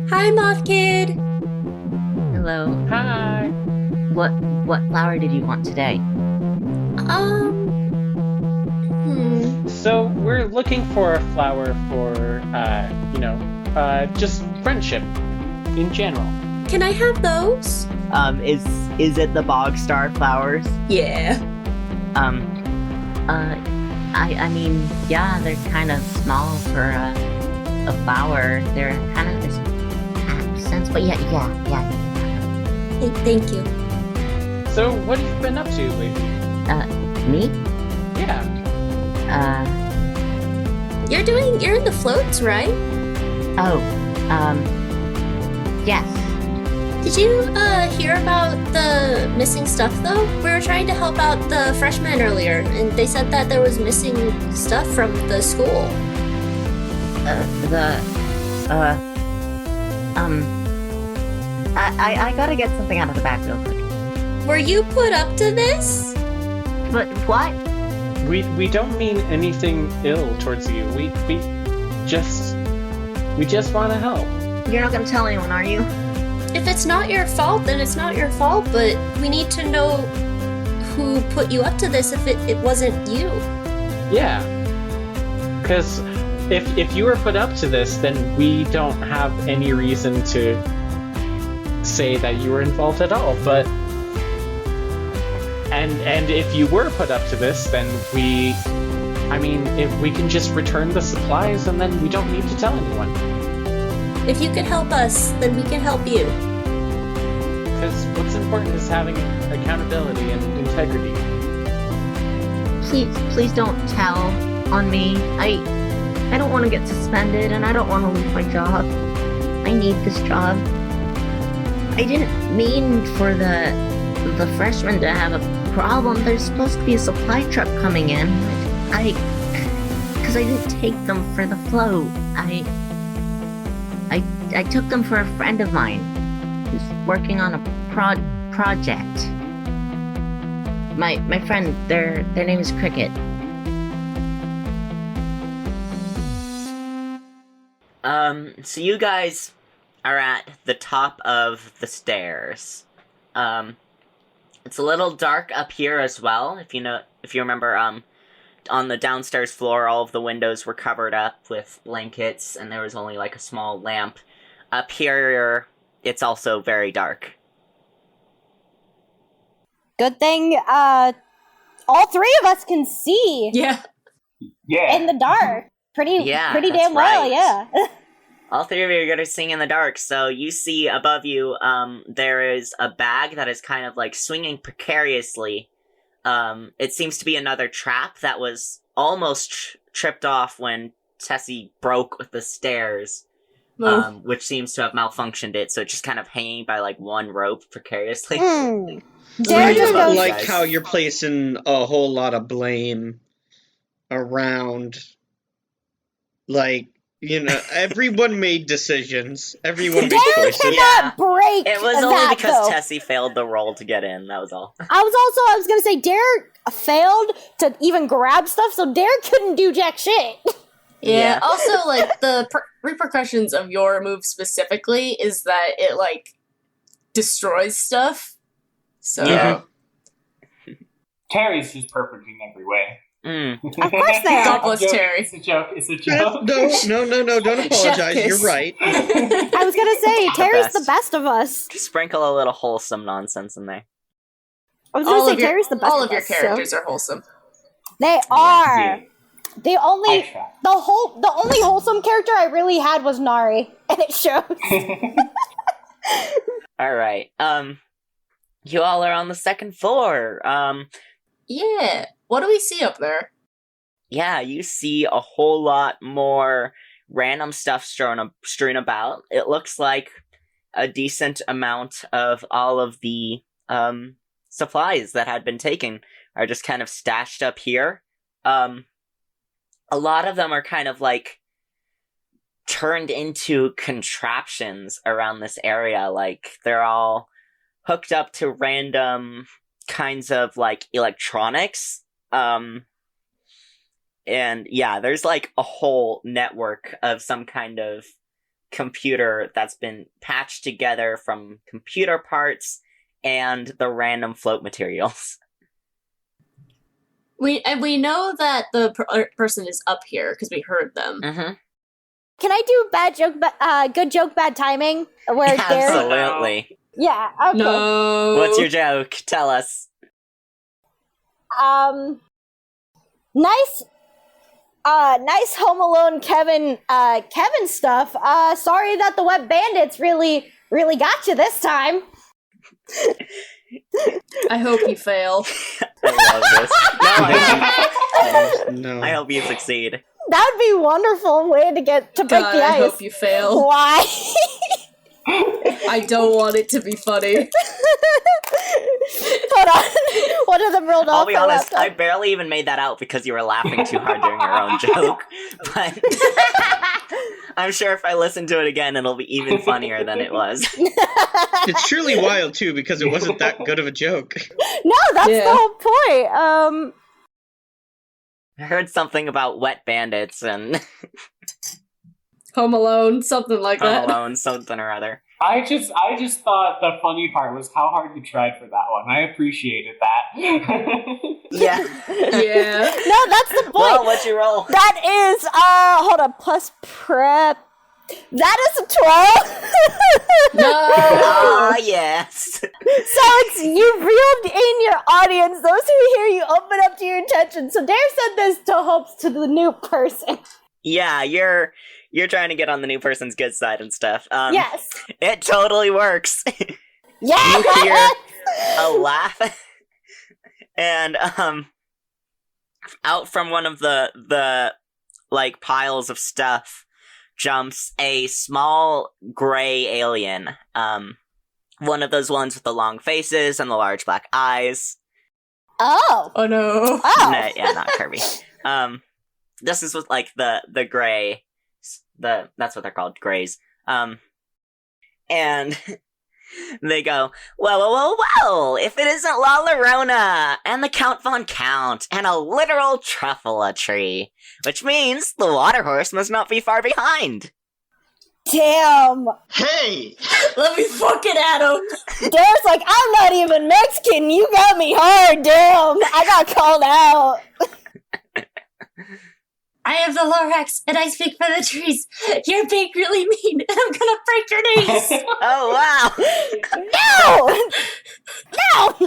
Hi, Moth Kid. Hello. Hi. What flower did you want today? So we're looking for a flower for, just friendship in general. Can I have those? Is it the bog star flowers? Yeah. Um, I mean, yeah, they're kind of small for a flower. They're kind of this absence, but yeah. Thank you. So what have you been up to lately? Me? Yeah. You're in the floats, right? Oh, yes. Did you, hear about the missing stuff, though? We were trying to help out the freshmen earlier, and they said that there was missing stuff from the school. I gotta get something out of the back real quick. Were you put up to this? But what? We don't mean anything ill towards you. We just want to help. You're not gonna tell anyone, are you? If it's not your fault, then it's not your fault, but we need to know who put you up to this if it wasn't you. Yeah. Because if you were put up to this, then we don't have any reason to say that you were involved at all. But and if you were put up to this, then if we can just return the supplies, and then we don't need to tell anyone. If you can help us, then we can help you. Because what's important is having accountability and integrity. Please don't tell on me. I don't want to get suspended, and I don't want to lose my job. I need this job. I didn't mean for the freshmen to have a problem. There's supposed to be a supply truck coming in. Because I didn't take them for the float. I took them for a friend of mine who's working on a project. My friend, their name is Cricket. So you guys are at the top of the stairs. It's a little dark up here as well. If you remember, on the downstairs floor, all of the windows were covered up with blankets, and there was only like a small lamp. Up here, it's also very dark. Good thing, all three of us can see Yeah. in the dark. Pretty that's damn well, right. yeah. All three of you are going to sing in the dark, so you see above you, there is a bag that is kind of like swinging precariously. It seems to be another trap that was almost tripped off when Tessie broke with the stairs, which seems to have malfunctioned it, so it's just kind of hanging by like one rope precariously. Dare just goes- Like how you're placing a whole lot of blame around, like, everyone made decisions. Everyone made Dare choices. cannot break It was that, only because though. Tessie failed the roll to get in, that was all. I was gonna say, Dare failed to even grab stuff, so Dare couldn't do jack shit. Yeah. Also, like, the repercussions of your move specifically is that it, like, destroys stuff. So. Yeah. Terry's just perfect in every way. Of course they are. God bless Terry. It's a joke. It's a joke. No, don't apologize. Chef You're kiss. right. I was gonna say, Terry's best. the best of us. Sprinkle a little wholesome nonsense in there. I was gonna say, Terry's the best all of of your us, so- characters are wholesome. They are. Yeah. The only I try. the only wholesome character I really had was Nari, and it shows. Alright, you all are on the second floor. Yeah. What do we see up there? Yeah, you see a whole lot more random stuff strewn about. It looks like a decent amount of all of the, supplies that had been taken are just kind of stashed up here. A lot of them are kind of like turned into contraptions around this area. Like, they're all hooked up to random kinds of like electronics. And yeah, there's like a whole network of some kind of computer that's been patched together from computer parts and the random float materials. We know that the person is up here because we heard them. Mm-hmm. Can I do bad joke, good joke, bad timing? Where Derek? Absolutely. Yeah. Okay. No. What's your joke? Tell us. Nice Home Alone Kevin stuff. Sorry that the wet bandits really got you this time. I hope you fail. I love this. No. I hope you succeed. That would be a wonderful way to break God, the I ice. hope you fail. Why? I don't want it to be funny. Hold on. One of them rolled off. I'll be my honest, laptop. I barely even made that out because you were laughing too hard during your own joke. But I'm sure if I listen to it again, it'll be even funnier than it was. It's truly wild too because it wasn't that good of a joke. No, that's Yeah. the whole point. I heard something about wet bandits and Home Alone, something like Home that. Alone, something or other. I just thought the funny part was how hard you tried for that one. I appreciated that. Yeah. Yeah. No, that's the point. Well, what'd you roll? That is, hold on, plus prep. That is a 12. No. Ah, yes. So it's, you reeled in your audience, those who hear you open up to your attention. So Dare said this to hopes to the new person. Yeah, you're trying to get on the new person's good side and stuff. Yes. It totally works. Yeah. You hear a laugh, and out from one of the like piles of stuff jumps a small gray alien. One of those ones with the long faces and the large black eyes. Oh. Oh no. Oh. No, yeah, not Kirby. This is with like the gray. That's what they're called, grays. And they go, well, if it isn't La Llorona and the Count Von Count and a literal truffula tree, which means the water horse must not be far behind. Damn. Hey! Let me fucking at him. Dare's like, I'm not even Mexican. You got me hard. Damn. I got called out. I am the Lorax, and I speak for the trees. You're being really mean, and I'm gonna break your knees. Oh, wow. No.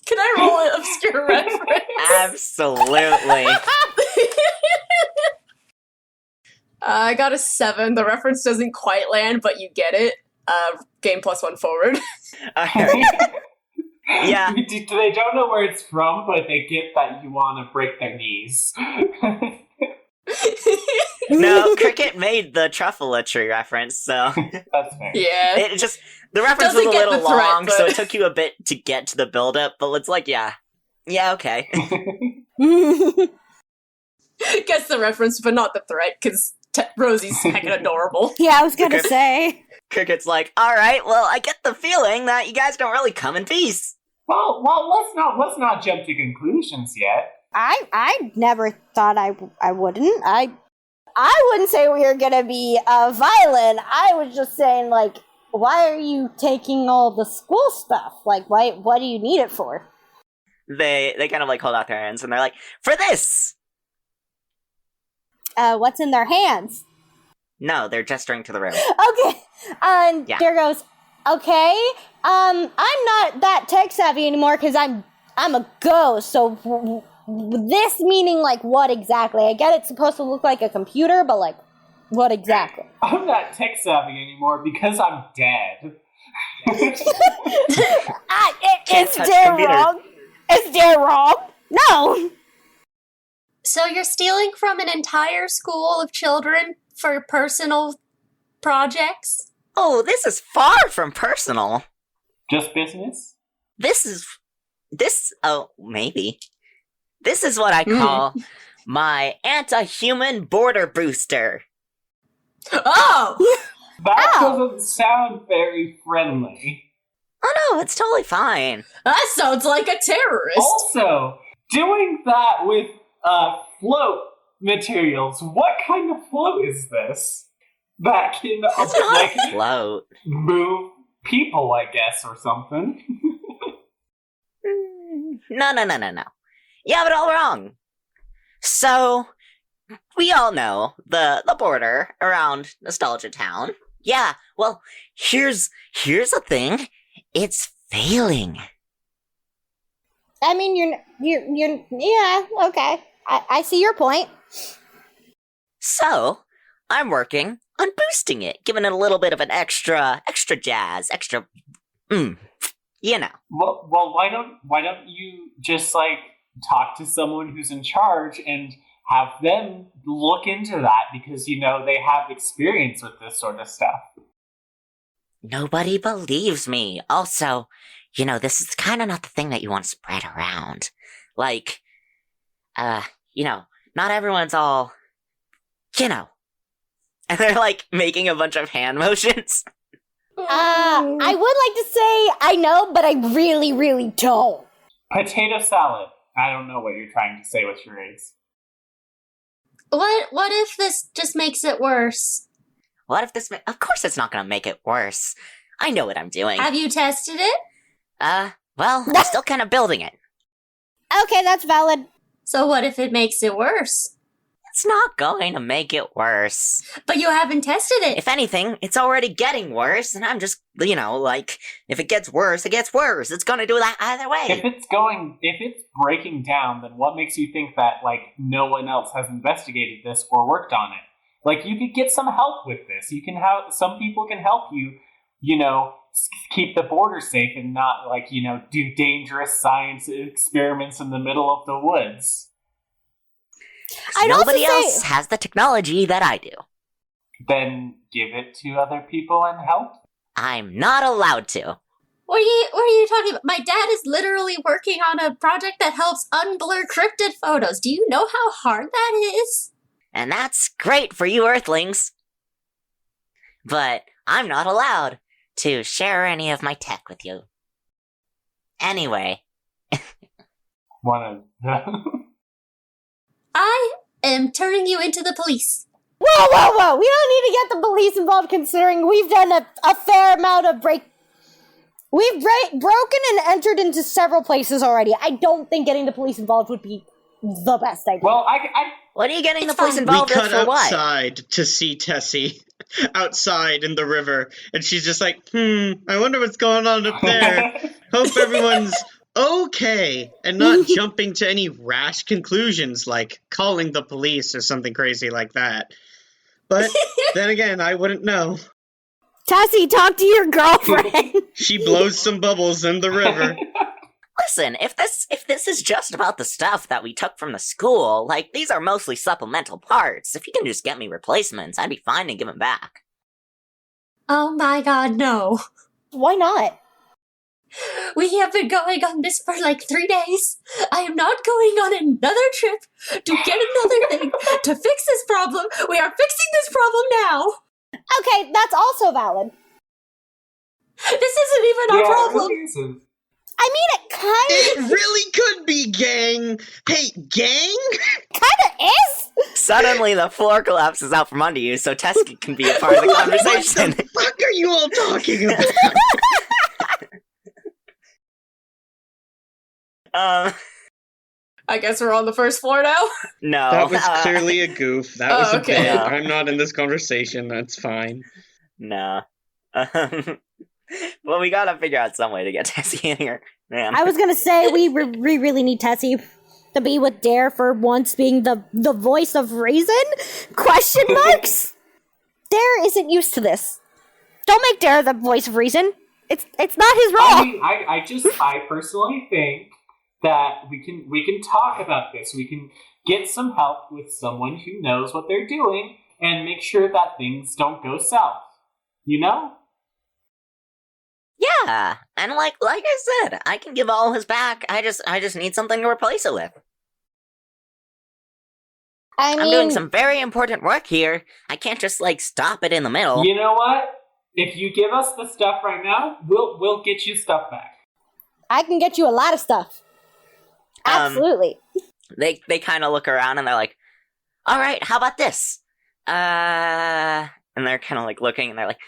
Can I roll an obscure reference? Absolutely. I got a 7. The reference doesn't quite land, but you get it. Game +1 forward. Alright. Yeah. They don't know where it's from, but they get that you want to break their knees. No, Cricket made the truffula tree reference, so That's fair. Yeah. it just the reference was Doesn't a get little the threat, long, so but- it took you a bit to get to the build up, but it's like, yeah, okay. Gets the reference, but not the threat, because Rosie's heckin' adorable. Yeah, I was gonna Okay. say. Cricket's like, all right, well, I get the feeling that you guys don't really come in peace. Well, let's not jump to conclusions yet. I never thought I wouldn't. I wouldn't say we were gonna be violent. I was just saying, like, why are you taking all the school stuff? Like, what do you need it for? They kind of like hold out their hands and they're like, for this. What's in their hands? No, they're gesturing to the room. Okay. And Yeah. Dare goes, okay. I'm not that tech savvy anymore because I'm a ghost. So this meaning like what exactly? I get it's supposed to look like a computer, but like what exactly? I'm not tech savvy anymore because I'm dead. Can't Is touch Dare computer. wrong? Is Dare wrong? No. So you're stealing from an entire school of children for personal projects? Oh, this is far from personal. Just business? Maybe. This is what I call my anti-human border booster. Oh! That Ow. doesn't sound very friendly. Oh no, it's totally fine. That sounds like a terrorist. Also, doing that with a float materials. What kind of float is this? That can It's not like a float. move people, I guess, or something. No. You have it all wrong. So, we all know the border around Nostalgia Town. Yeah, well, here's the thing. It's failing. I mean, you're yeah, okay. I see your point. So, I'm working on boosting it, giving it a little bit of an extra jazz, you know. Well, why don't you just like talk to someone who's in charge and have them look into that, because you know they have experience with this sort of stuff. Nobody believes me. Also, you know, this is kind of not the thing that you want to spread around. Like, you know, not everyone's all, you know. And they're like making a bunch of hand motions. I would like to say I know, but I really, really don't. Potato salad. I don't know what you're trying to say with charades. What if this just makes it worse? What if this? Of course, it's not gonna make it worse. I know what I'm doing. Have you tested it? Well, I'm still kind of building it. Okay, that's valid. So what if it makes it worse? It's not going to make it worse. But you haven't tested it. If anything, it's already getting worse, and I'm just, you know, like, if it gets worse, it gets worse. It's gonna do that either way. If it's breaking down, then what makes you think that, like, no one else has investigated this or worked on it? Like, you could get some help with this. You can have, some people can help you, you know, keep the border safe and not, like, you know, do dangerous science experiments in the middle of the woods. Nobody else has the technology that I do. Then give it to other people and help. I'm not allowed to. What are you talking about? My dad is literally working on a project that helps unblur cryptid photos. Do you know how hard that is? And that's great for you Earthlings. But I'm not allowed to share any of my tech with you. Anyway. I am turning you into the police. Whoa! We don't need to get the police involved, considering we've done a fair amount of We've broken and entered into several places already. I don't think getting the police involved would be the best idea. Well, what are you getting the police involved we with cut for what? outside to see Tessie outside in the river, and she's just like, I wonder what's going on up there. Hope everyone's okay, and not jumping to any rash conclusions like calling the police or something crazy like that. But then again, I wouldn't know. Tessie, talk to your girlfriend. She blows some bubbles in the river. Listen, if this is just about the stuff that we took from the school, like, these are mostly supplemental parts. If you can just get me replacements, I'd be fine to give them back. Oh my god, no. Why not? We have been going on this for like 3 days. I am not going on another trip to get another thing to fix this problem. We are fixing this problem now. Okay, that's also valid. This isn't even our problem. I mean, it kind It really could be, gang. Hey, gang? of is. Suddenly, the floor collapses out from under you, so Tessie can be a part of the conversation. What the fuck are you all talking about? I guess we're on the first floor now. No. That was clearly a goof. That was a okay. bit. No. I'm not in this conversation. That's fine. No. Well, we gotta figure out some way to get Tessie in here, man. I was gonna say we really need Tessie to be with Dare for once being the voice of reason? Question marks? Dare isn't used to this. Don't make Dare the voice of reason. It's not his role. I mean, I personally think that we can talk about this. We can get some help with someone who knows what they're doing and make sure that things don't go south. You know? Yeah, and like I said, I can give all his back. I just need something to replace it with. I mean, I'm doing some very important work here. I can't just like stop it in the middle. You know what? If you give us the stuff right now, we'll get you stuff back. I can get you a lot of stuff. Absolutely. They kind of look around and they're like, All right, how about this? And they're kind of like looking, and they're like,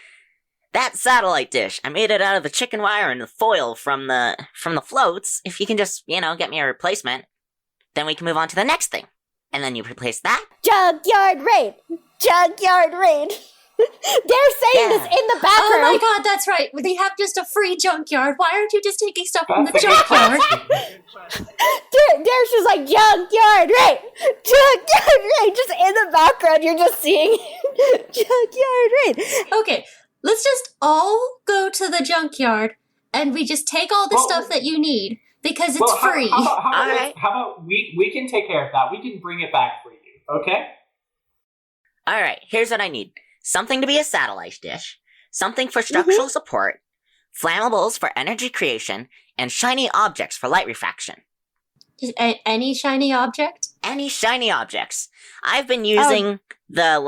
that satellite dish. I made it out of the chicken wire and the foil from the floats. If you can just, get me a replacement, then we can move on to the next thing. And then you replace that. Junkyard raid! Junkyard raid! They're saying this in the Oh background. my god, that's right. They have just a free junkyard. Why aren't you just taking stuff from the That's a good junkyard? question. There's just like junkyard raid! Junkyard raid! Just in the background, you're just seeing junkyard raid. Okay, let's just all go to the junkyard and we just take all the Well- stuff that you need because it's Well, free. How about Alright. how about we can take care of that? We can bring it back for you, okay? All right, here's what I need. Something to be a satellite dish, something for structural support, flammables for energy creation, and shiny objects for light refraction. Just any shiny object? Any shiny objects. I've been using the,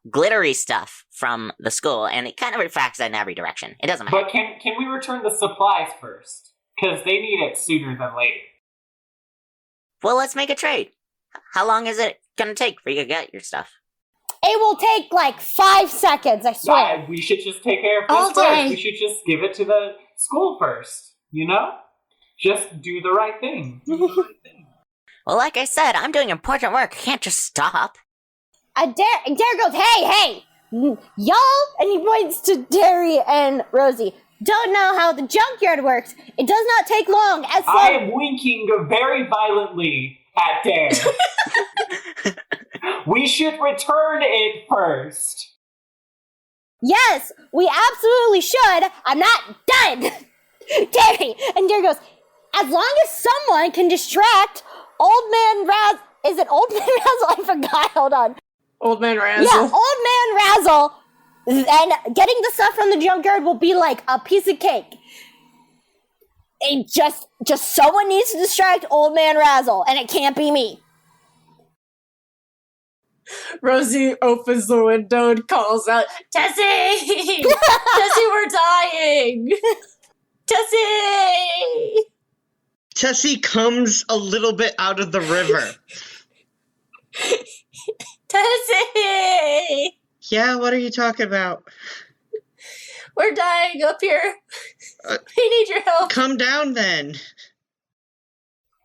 glittery stuff from the school, and it kind of refracts in every direction. It doesn't matter. But can we return the supplies first? Because they need it sooner than later. Well, let's make a trade. How long is it gonna take for you to get your stuff? It will take like 5 seconds, I swear. We should just take care of All this first. day. We should just give it to the school first, Just do the right thing. Well, like I said, I'm doing important work. I can't just stop. Derek goes, hey, y'all, and he points to Derry and Rosie. Don't know how the junkyard works. It does not take long. As I long am winking very violently at Dare. We should return it first. yes, we absolutely should. I'm not done. Derry, and Derry goes, as long as someone can distract Old Man Raz. Is it Old Man Razzle? I forgot. Hold on. Old Man Razzle. Yeah, Old Man Razzle. And getting the stuff from the junkyard will be like a piece of cake. It just someone needs to distract Old Man Razzle, and it can't be me. Rosie opens the window and calls out, Tessie! Tessie, we're dying! Tessie! Tessie comes a little bit out of the river. Tessie! Yeah, what are you talking about? We're dying up here. We need your help. Come down then.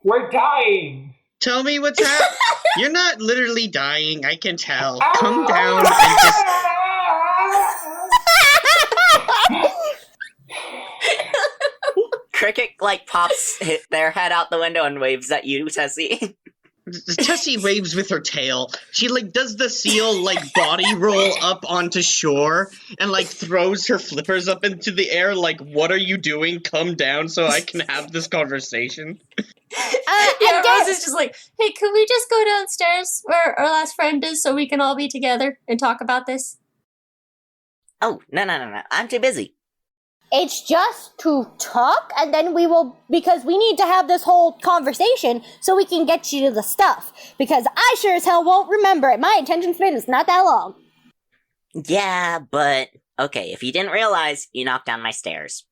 We're dying. Tell me what's happening. You're not literally dying, I can tell. Come down and just... Cricket, pops their head out the window and waves at you, Tessie. Tessie waves with her tail. She does the seal body roll up onto shore and throws her flippers up into the air what are you doing? Come down so I can have this conversation. Yeah, Rosie's just like, hey, can we just go downstairs where our last friend is so we can all be together and talk about this? Oh, no. I'm too busy. It's just to talk, and then we will, because we need to have this whole conversation so we can get you to the stuff. Because I sure as hell won't remember it. My attention span is not that long. Yeah, but... Okay, if you didn't realize, you knocked down my stairs.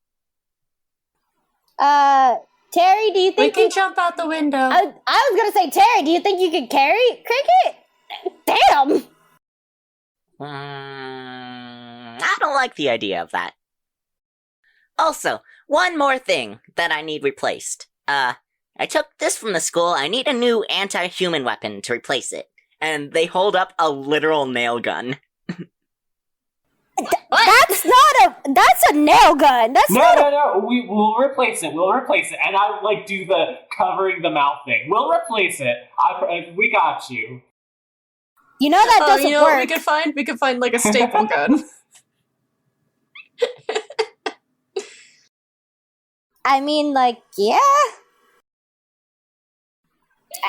Terry, do you We think can jump out the window. I was gonna say, Terry, do you think you could carry Cricket? Damn! I don't like the idea of that. Also, one more thing that I need replaced. I took this from the school. I need a new anti-human weapon to replace it. And they hold up a literal nail gun. That's a nail gun. That's not a... No. We'll replace it. And I do the covering the mouth thing. We'll replace it. We got you. You know that doesn't you know what work. we could find a staple gun. I mean, yeah.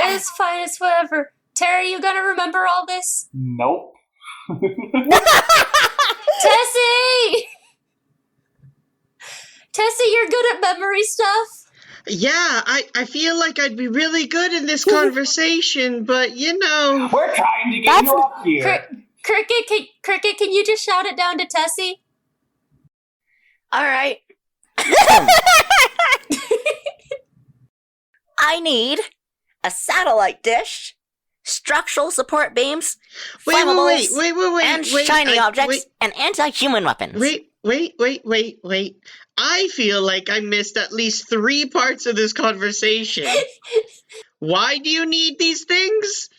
It's fine, it's whatever. Terry, you gonna remember all this? Nope. Tessie! Tessie, you're good at memory stuff. Yeah, I feel like I'd be really good in this conversation, but We're trying to get you up here. Cricket, can you just shout it down to Tessie? Alright. I need a satellite dish, structural support beams, Wait, flammables, and wait, shiny objects, and anti-human weapons. Wait. I feel like I missed at least 3 parts of this conversation. Why do you need these things?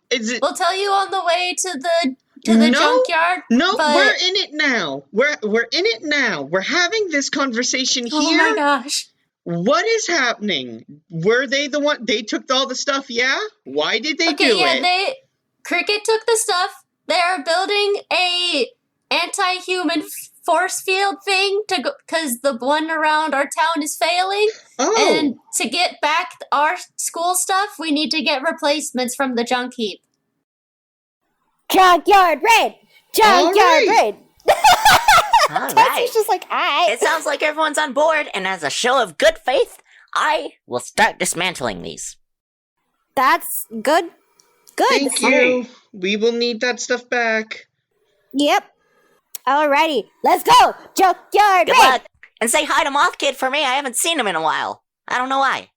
Is it... We'll tell you on the way to the junkyard. No, but... we're in it now. We're in it now. We're having this conversation here. Oh my gosh. What is happening? Were they the one? They took all the stuff, yeah? Why did they do it? Cricket took the stuff. They're building a anti-human force field thing to go, because the one around our town is failing. Oh. And to get back our school stuff, we need to get replacements from the junk heap. Junkyard raid! Junkyard raid! All right. Tessie's just like, alright. It sounds like everyone's on board, and as a show of good faith, I will start dismantling these. That's good. Good. Thank you. We will need that stuff back. Yep. Alrighty. Let's go! Junkyard Good raid! luck. And say hi to Moth Kid for me. I haven't seen him in a while. I don't know why.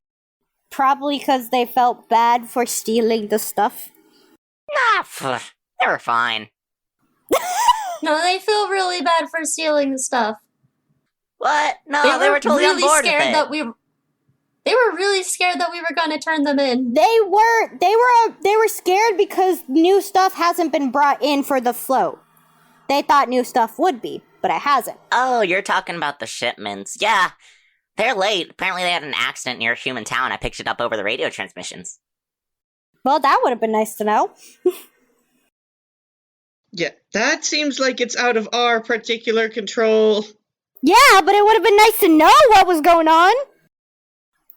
Probably because they felt bad for stealing the stuff. They were fine. No, they feel really bad for stealing the stuff. What? No, they were totally really on board scared with it. that They were really scared that we were going to turn them in. They were scared because new stuff hasn't been brought in for the float. They thought new stuff would be, but it hasn't. Oh, you're talking about the shipments. Yeah, they're late. Apparently they had an accident near Human Town. I picked it up over the radio transmissions. Well, that would have been nice to know. Yeah, that seems like it's out of our particular control. Yeah, but it would have been nice to know what was going on.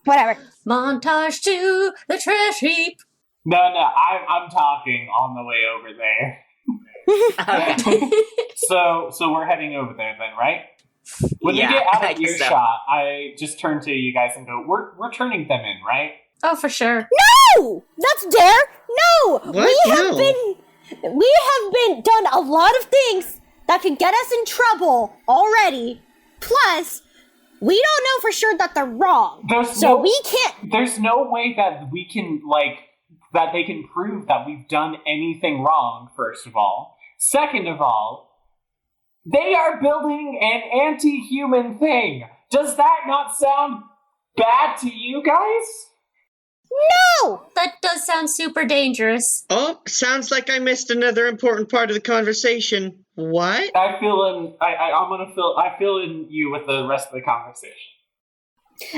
Whatever. Montage to the trash heap. No, I'm talking on the way over there. So we're heading over there then, right? When Yeah, we get out I of guess so. earshot, I just turn to you guys and go, "We're turning them in, right?" Oh, for sure. No! That's Dare! No! What? We have been done a lot of things that could get us in trouble already. Plus, we don't know for sure that they're wrong. We can't. There's no way that we can that they can prove that we've done anything wrong. First of all, second of all, they are building an anti-human thing. Does that not sound bad to you guys? No! That does sound super dangerous. Oh, sounds like I missed another important part of the conversation. What? I feel in you with the rest of the conversation.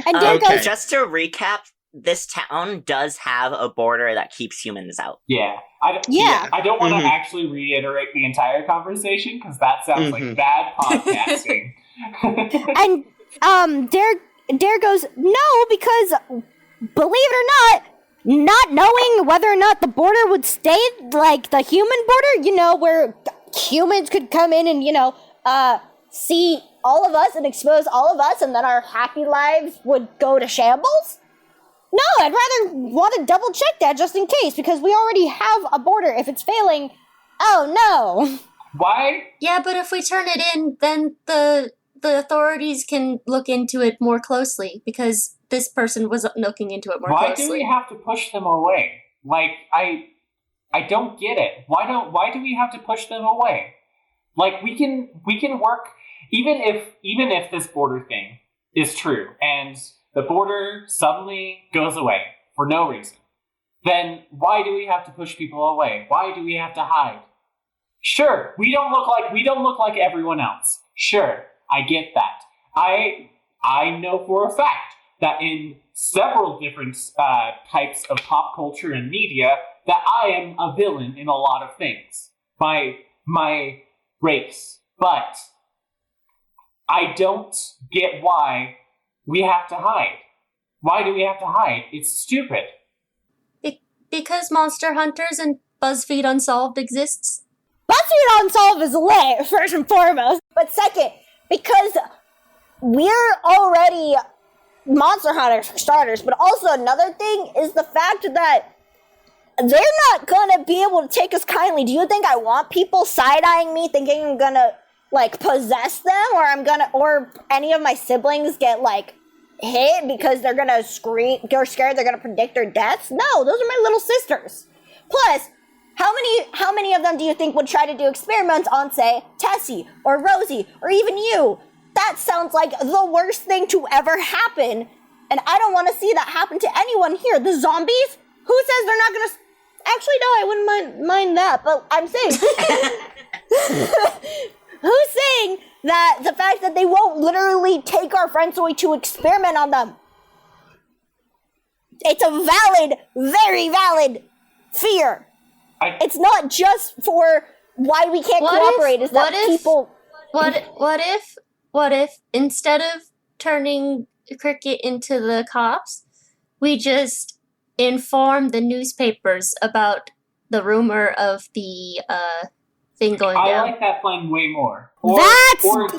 And Dare Okay. goes, Just to recap, this town does have a border that keeps humans out. Yeah. Yeah. I don't want to Mhm. actually reiterate the entire conversation because that sounds like bad podcasting. and Dare goes, no, because believe it or not knowing whether or not the border would stay like the human border, where humans could come in and, see all of us and expose all of us and then our happy lives would go to shambles? No, I'd rather want to double check that just in case because we already have a border. If it's failing, oh no. Why? Yeah, but if we turn it in, then the authorities can look into it more closely because this person was looking into it more Why closely. do we have to push them away? I don't get it. Why do we have to push them away? We can work even if this border thing is true and the border suddenly goes away for no reason. Then why do we have to push people away? Why do we have to hide? Sure, we don't look like everyone else. Sure, I get that. I know for a fact that in several different types of pop culture and media that I am a villain in a lot of things. My race. But I don't get why we have to hide. Why do we have to hide? It's stupid. Because Monster Hunters and BuzzFeed Unsolved exists. BuzzFeed Unsolved is lit, first and foremost. But second, because we're already Monster Hunters for starters, but also another thing is the fact that they're not gonna be able to take us kindly. Do you think I want people side-eyeing me thinking I'm gonna, possess them, or any of my siblings get, hit because they're gonna scream, they're scared they're gonna predict their deaths? No, those are my little sisters. Plus, of them do you think would try to do experiments on, say, Tessie or Rosie or even you? That sounds like the worst thing to ever happen. And I don't want to see that happen to anyone here. The zombies? Who says they're not going to... Actually, no, I wouldn't mind that, but I'm saying... Who's saying that the fact that they won't literally take our friends away to experiment on them? It's a valid, very valid fear. It's not just for why we can't cooperate, is that people... What if instead of turning Cricket into the cops, we just inform the newspapers about the rumor of the thing going down? I like that plan way more. Or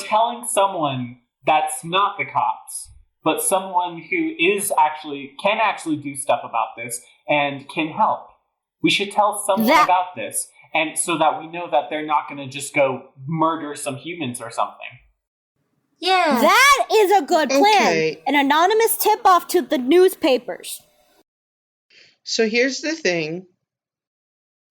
telling someone that's not the cops, but someone who can actually do stuff about this and can help. We should tell someone about this, and so that we know that they're not going to just go murder some humans or something. Yeah. That is a good plan. Okay. An anonymous tip-off to the newspapers. So here's the thing.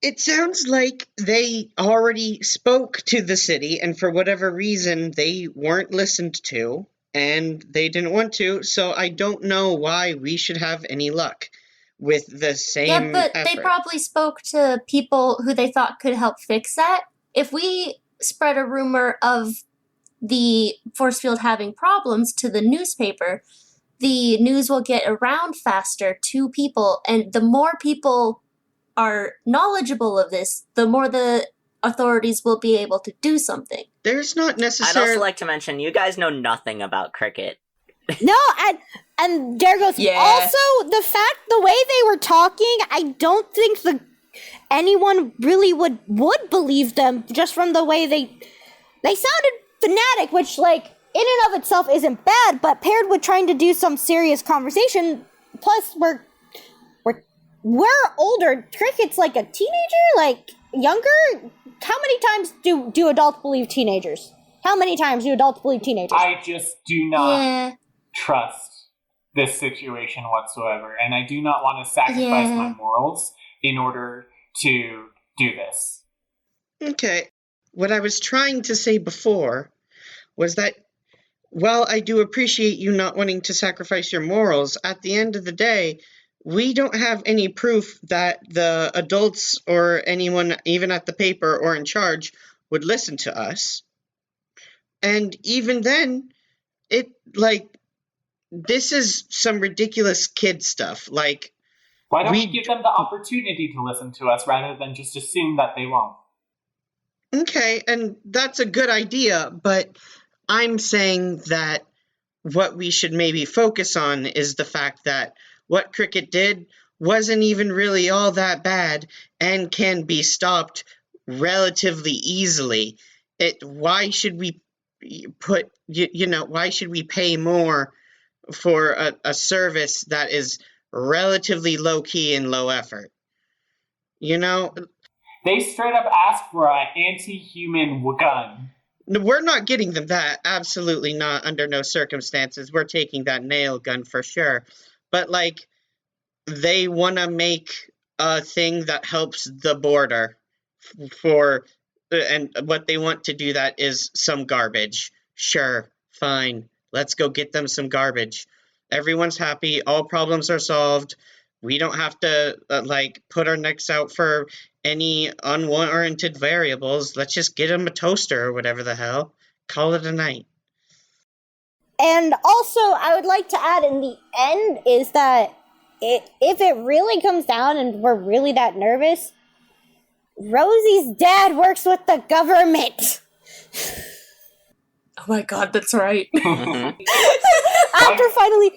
It sounds like they already spoke to the city, and for whatever reason, they weren't listened to, and they didn't want to, so I don't know why we should have any luck with the same Yeah, but effort. they probably spoke to people who they thought could help fix that. If we spread a rumor of the force field having problems to the newspaper, the news will get around faster to people, and the more people are knowledgeable of this, the more the authorities will be able to do something. There's not I'd necessarily... also like to mention, you guys know nothing about Cricket. No, and there goes... Yeah. Also, the way they were talking, I don't think anyone really would believe them just from the way they sounded fanatic, which, like, in and of itself isn't bad, but paired with trying to do some serious conversation, plus we're older. Cricket's like a teenager, like younger. How many times do adults believe teenagers? How many times do adults believe teenagers? I just do not Yeah. trust this situation whatsoever, and I do not want to sacrifice my morals in order to do this. Okay. What I was trying to say before was that while I do appreciate you not wanting to sacrifice your morals, at the end of the day, we don't have any proof that the adults or anyone, even at the paper or in charge, would listen to us. And even then, this is some ridiculous kid stuff. Like, Why don't we give them the opportunity to listen to us rather than just assume that they won't? okay, and that's a good idea, but I'm saying that what we should maybe focus on is the fact that what Cricket did wasn't even really all that bad and can be stopped relatively easily. Why should we why should we pay more for a service that is relatively low key and low effort? You know? They straight up asked for an anti-human gun. No, we're not getting them that. Absolutely not. Under no circumstances. We're taking that nail gun for sure. But, like, they want to make a thing that helps the border and what they want to do that is some garbage. Sure, fine. Let's go get them some garbage. Everyone's happy. All problems are solved. We don't have to, put our necks out for any unwarranted variables. Let's just get them a toaster or whatever the hell. Call it a night. And also, I would like to add in the end is that if it really comes down and we're really that nervous, Rosie's dad works with the government. Oh my god, that's right. After finally,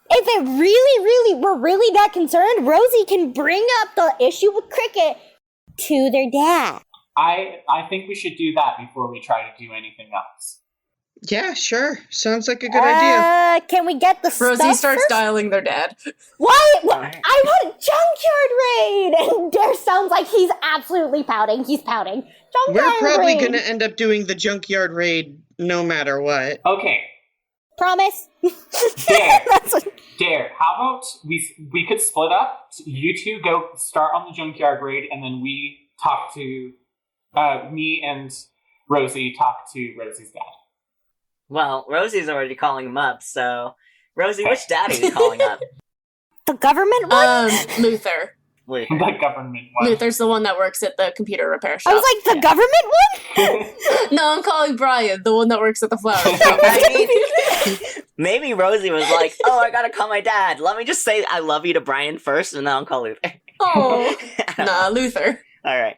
if it we're really that concerned, Rosie can bring up the issue with Cricket to their dad. I think we should do that before we try to do anything else. Yeah, sure. Sounds like a good idea. Can we get the Rosie stuff starts first? dialing their dad. Why? Alright. I want a junkyard raid! And Dare sounds like he's absolutely pouting. He's pouting. We're Junkyard probably raid! going to end up doing the junkyard raid no matter what. Okay, Promise? Dare. That's what... Dare, how about we could split up? You two go start on the junkyard raid, and then we talk to me and Rosie talk to Rosie's dad. Well, Rosie's already calling him up, so Rosie, which dad are we calling up? The government one? Luther. Wait, The government one. Luther's the one that works at the computer repair shop. I was like, the government one? No, I'm calling Brian, the one that works at the flower shop. I mean, maybe Rosie was like, "Oh, I gotta call my dad. Let me just say I love you to Brian first, and then I'll call Luther." Oh, nah, Luther. All right.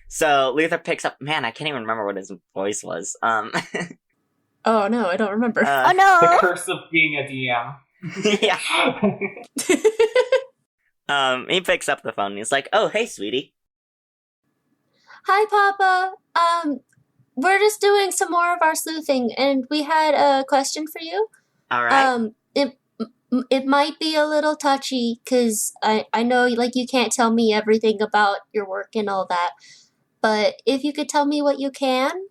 So Luther picks up. Man, I can't even remember what his voice was. Oh no, I don't remember. Oh The no. curse of being a DM. Yeah. He picks up the phone and he's like, "Oh, hey, sweetie." Hi, Papa. We're just doing some more of our sleuthing, and we had a question for you. All right. It might be a little touchy, because I know, like, you can't tell me everything about your work and all that, but if you could tell me what you can,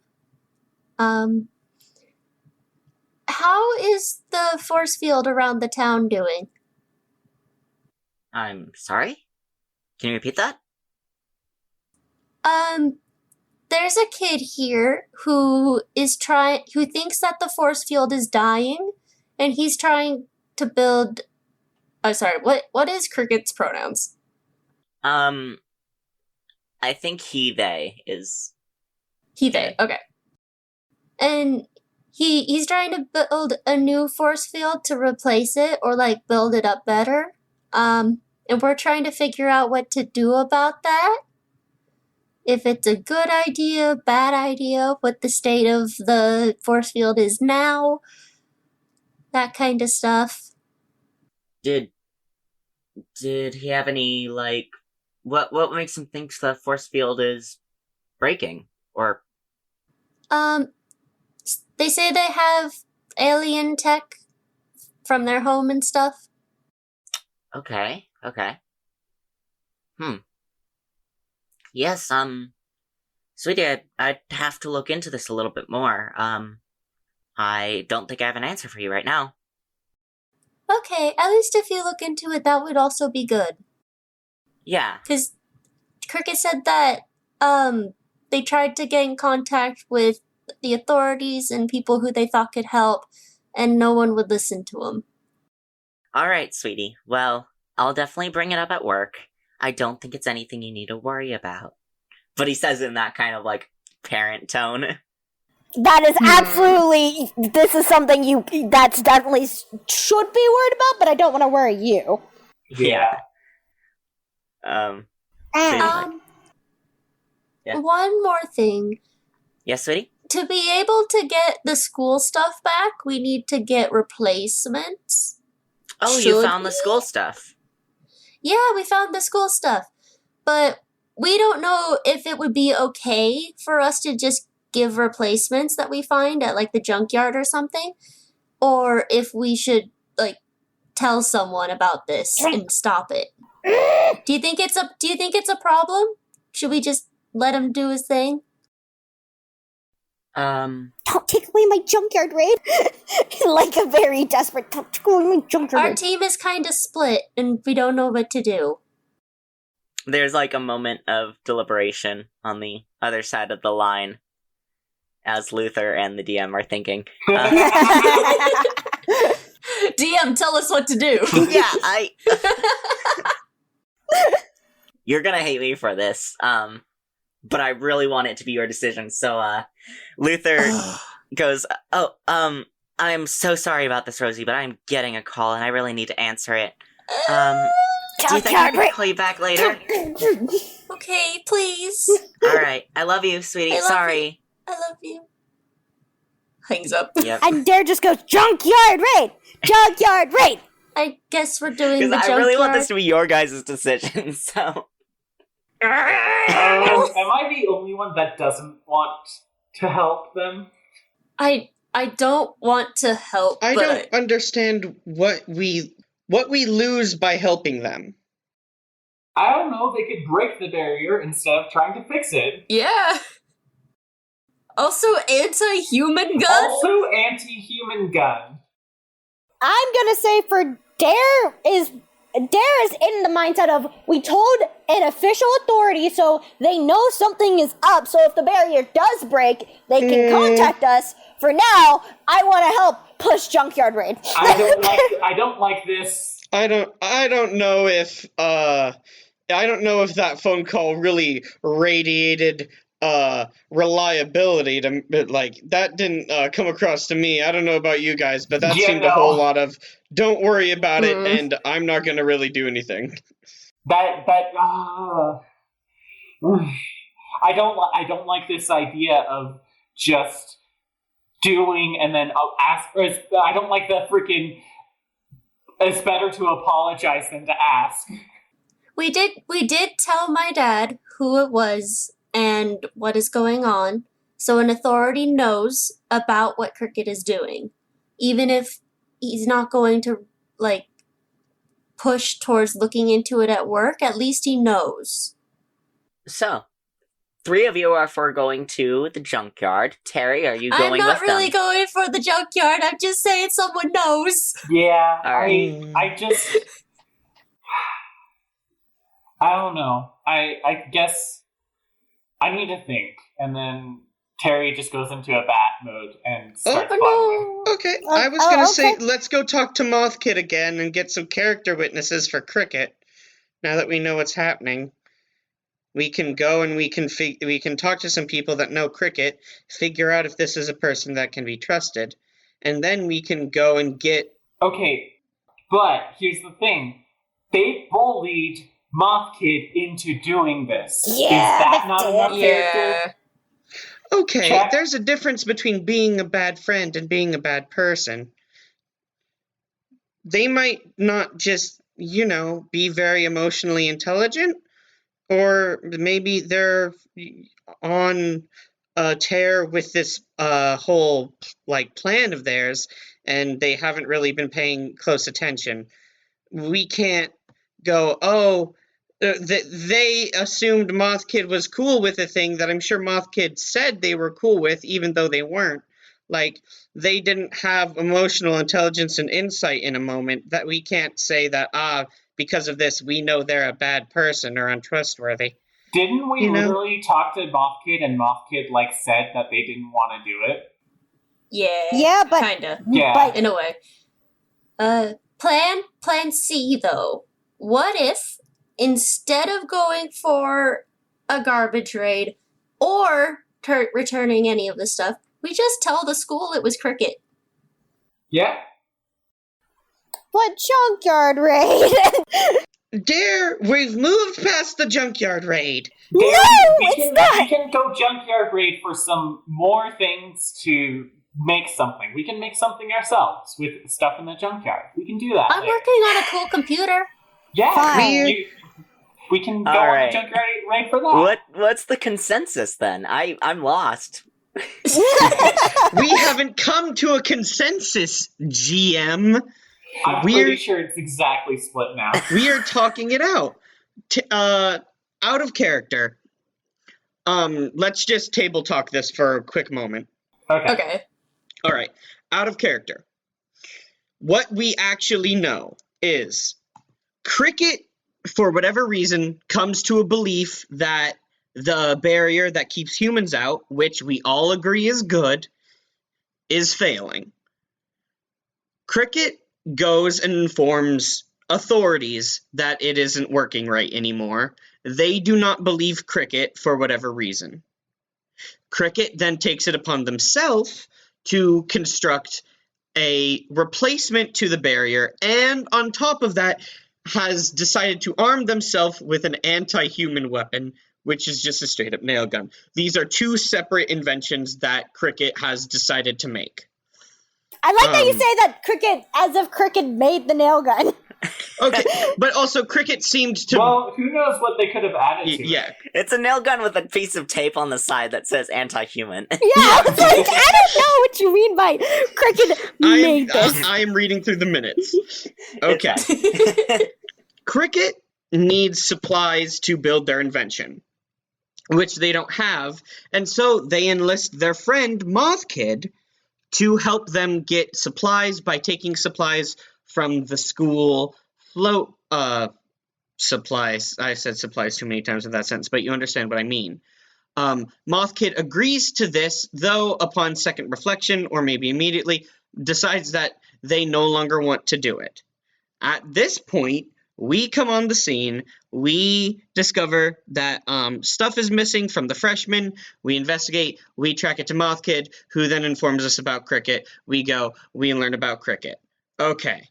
how is the force field around the town doing? I'm sorry. Can you repeat that? There's a kid here who thinks that the force field is dying, and he's trying to build. Oh, sorry. What is Cricket's pronouns? I think they is. They. Okay. And he's trying to build a new force field to replace it, or like build it up better. And we're trying to figure out what to do about that. If it's a good idea, bad idea, what the state of the force field is now, that kind of stuff. Did he have any, like, what makes him think the force field is breaking? Or they say they have alien tech from their home and stuff. Okay. Yes, sweetie, I'd have to look into this a little bit more. I don't think I have an answer for you right now. Okay, at least if you look into it, that would also be good. Yeah. Because Cricket said that they tried to get in contact with the authorities and people who they thought could help, and no one would listen to them. Alright, sweetie. Well, I'll definitely bring it up at work. I don't think it's anything you need to worry about. But he says it in that kind of, like, parent tone. That is absolutely. This is something that's definitely should be worried about, but I don't want to worry you. Yeah. Ah. Yeah. One more thing. Yes, sweetie? To be able to get the school stuff back, we need to get replacements. Oh, you Should found the we? school stuff. Yeah, we found the school stuff. But we don't know if it would be okay for us to just give replacements that we find at, like, the junkyard or something. Or if we should, like, tell someone about this and stop it. Do you think it's a problem? Should we just let him do his thing? Don't take away my junkyard raid. Like a very desperate. Don't take away my junkyard Our raid. team is kind of split, and we don't know what to do. There's, like, a moment of deliberation on the other side of the line as Luther and the DM are thinking. DM, tell us what to do. Yeah, You're gonna hate me for this, but I really want it to be your decision, so, Luther goes, "Oh, I'm so sorry about this, Rosie, but I'm getting a call and I really need to answer it. Do you think I can call you back later?" Okay, please. Alright, I love you, sweetie, I love sorry. I love you. Hangs up. Yep. And Dare just goes, junkyard raid! Junkyard raid! I guess we're doing the Because junkyard. I really want this to be your guys' decision, so... Am I the only one that doesn't want to help them? I don't want to help, I but don't understand what we lose by helping them. I don't know, they could break the barrier instead of trying to fix it. yeah. Also, anti-human gun? Also, anti-human gun. I'm gonna say for Dare is Dare is in the mindset of, we told an official authority so they know something is up, so if the barrier does break, they can contact us. For now, I want to help push Junkyard Raid. I don't like this. I don't know if that phone call really radiated reliability to, like, that didn't come across to me. I don't know about you guys, but that seemed a whole lot of don't worry about it, and I'm not gonna really do anything. I don't like this idea of just doing and then ask. I don't like the freaking. It's better to apologize than to ask. We did tell my dad who it was and what is going on, so an authority knows about what Cricket is doing, even if he's not going to like push towards looking into it at work. At least he knows. So, 3 of you are for going to the junkyard. Terry, are you going with them? I'm not really going for the junkyard. I'm just saying someone knows. Yeah, All right. I don't know. I guess I need to think, and then Terry just goes into a bat mode and starts following. Okay, I was gonna say, let's go talk to Moth Kid again and get some character witnesses for Cricket. Now that we know what's happening, we can go and we can talk to some people that know Cricket, figure out if this is a person that can be trusted, and then we can go and get... Okay, but here's the thing. They bullied Moth Kid into doing this. Yeah, is that not enough character? Yeah. Okay, Check. there's a difference between being a bad friend and being a bad person. They might not just, be very emotionally intelligent, or maybe they're on a tear with this whole, plan of theirs, and they haven't really been paying close attention. We can't go, they assumed Moth Kid was cool with a thing that I'm sure Moth Kid said they were cool with, even though they weren't. Like, they didn't have emotional intelligence and insight in a moment, that we can't say that, because of this, we know they're a bad person or untrustworthy. Didn't we literally talk to Moth Kid and Moth Kid, said that they didn't want to do it? Yeah, but kinda. Yeah. But In a way. Plan C, though. What if, instead of going for a garbage raid or returning any of the stuff, we just tell the school it was Cricket? Yeah. But Junkyard Raid. Dare, we've moved past the junkyard raid. No, it's not. We can go Junkyard Raid for some more things to make something. We can make something ourselves with stuff in the junkyard. We can do that. I'm later. working on a cool computer. Yeah, Fine. we can go All on right. the Junkyard Raid for that. What's the consensus then? I'm lost. We haven't come to a consensus, GM. I'm pretty sure it's exactly split now. We are talking it out. Out of character. Let's just table talk this for a quick moment. Okay. All right. Out of character. What we actually know is Cricket, for whatever reason, comes to a belief that the barrier that keeps humans out, which we all agree is good, is failing. Cricket goes and informs authorities that it isn't working right anymore. They do not believe Cricket for whatever reason. Cricket then takes it upon themselves to construct a replacement to the barrier, and on top of that, has decided to arm themselves with an anti-human weapon, which is just a straight-up nail gun. These are 2 separate inventions that Cricket has decided to make. I like that you say that Cricket, as if Cricket made the nail gun. Okay, but also Cricket seemed to... Well, who knows what they could have added to it. yeah. It's a nail gun with a piece of tape on the side that says anti-human. Yeah, I was like, I don't know what you mean by Cricket made this. I am reading through the minutes. Okay. Cricket needs supplies to build their invention, which they don't have, and so they enlist their friend Moth Kid to help them get supplies by taking supplies from the school float supplies. I said supplies too many times in that sentence, but you understand what I mean. Moth Kid agrees to this, though upon second reflection, or maybe immediately, decides that they no longer want to do it. At this point, we come on the scene. We discover that stuff is missing from the freshmen. We investigate. We track it to Moth Kid, who then informs us about Cricket. We go. We learn about Cricket. Okay.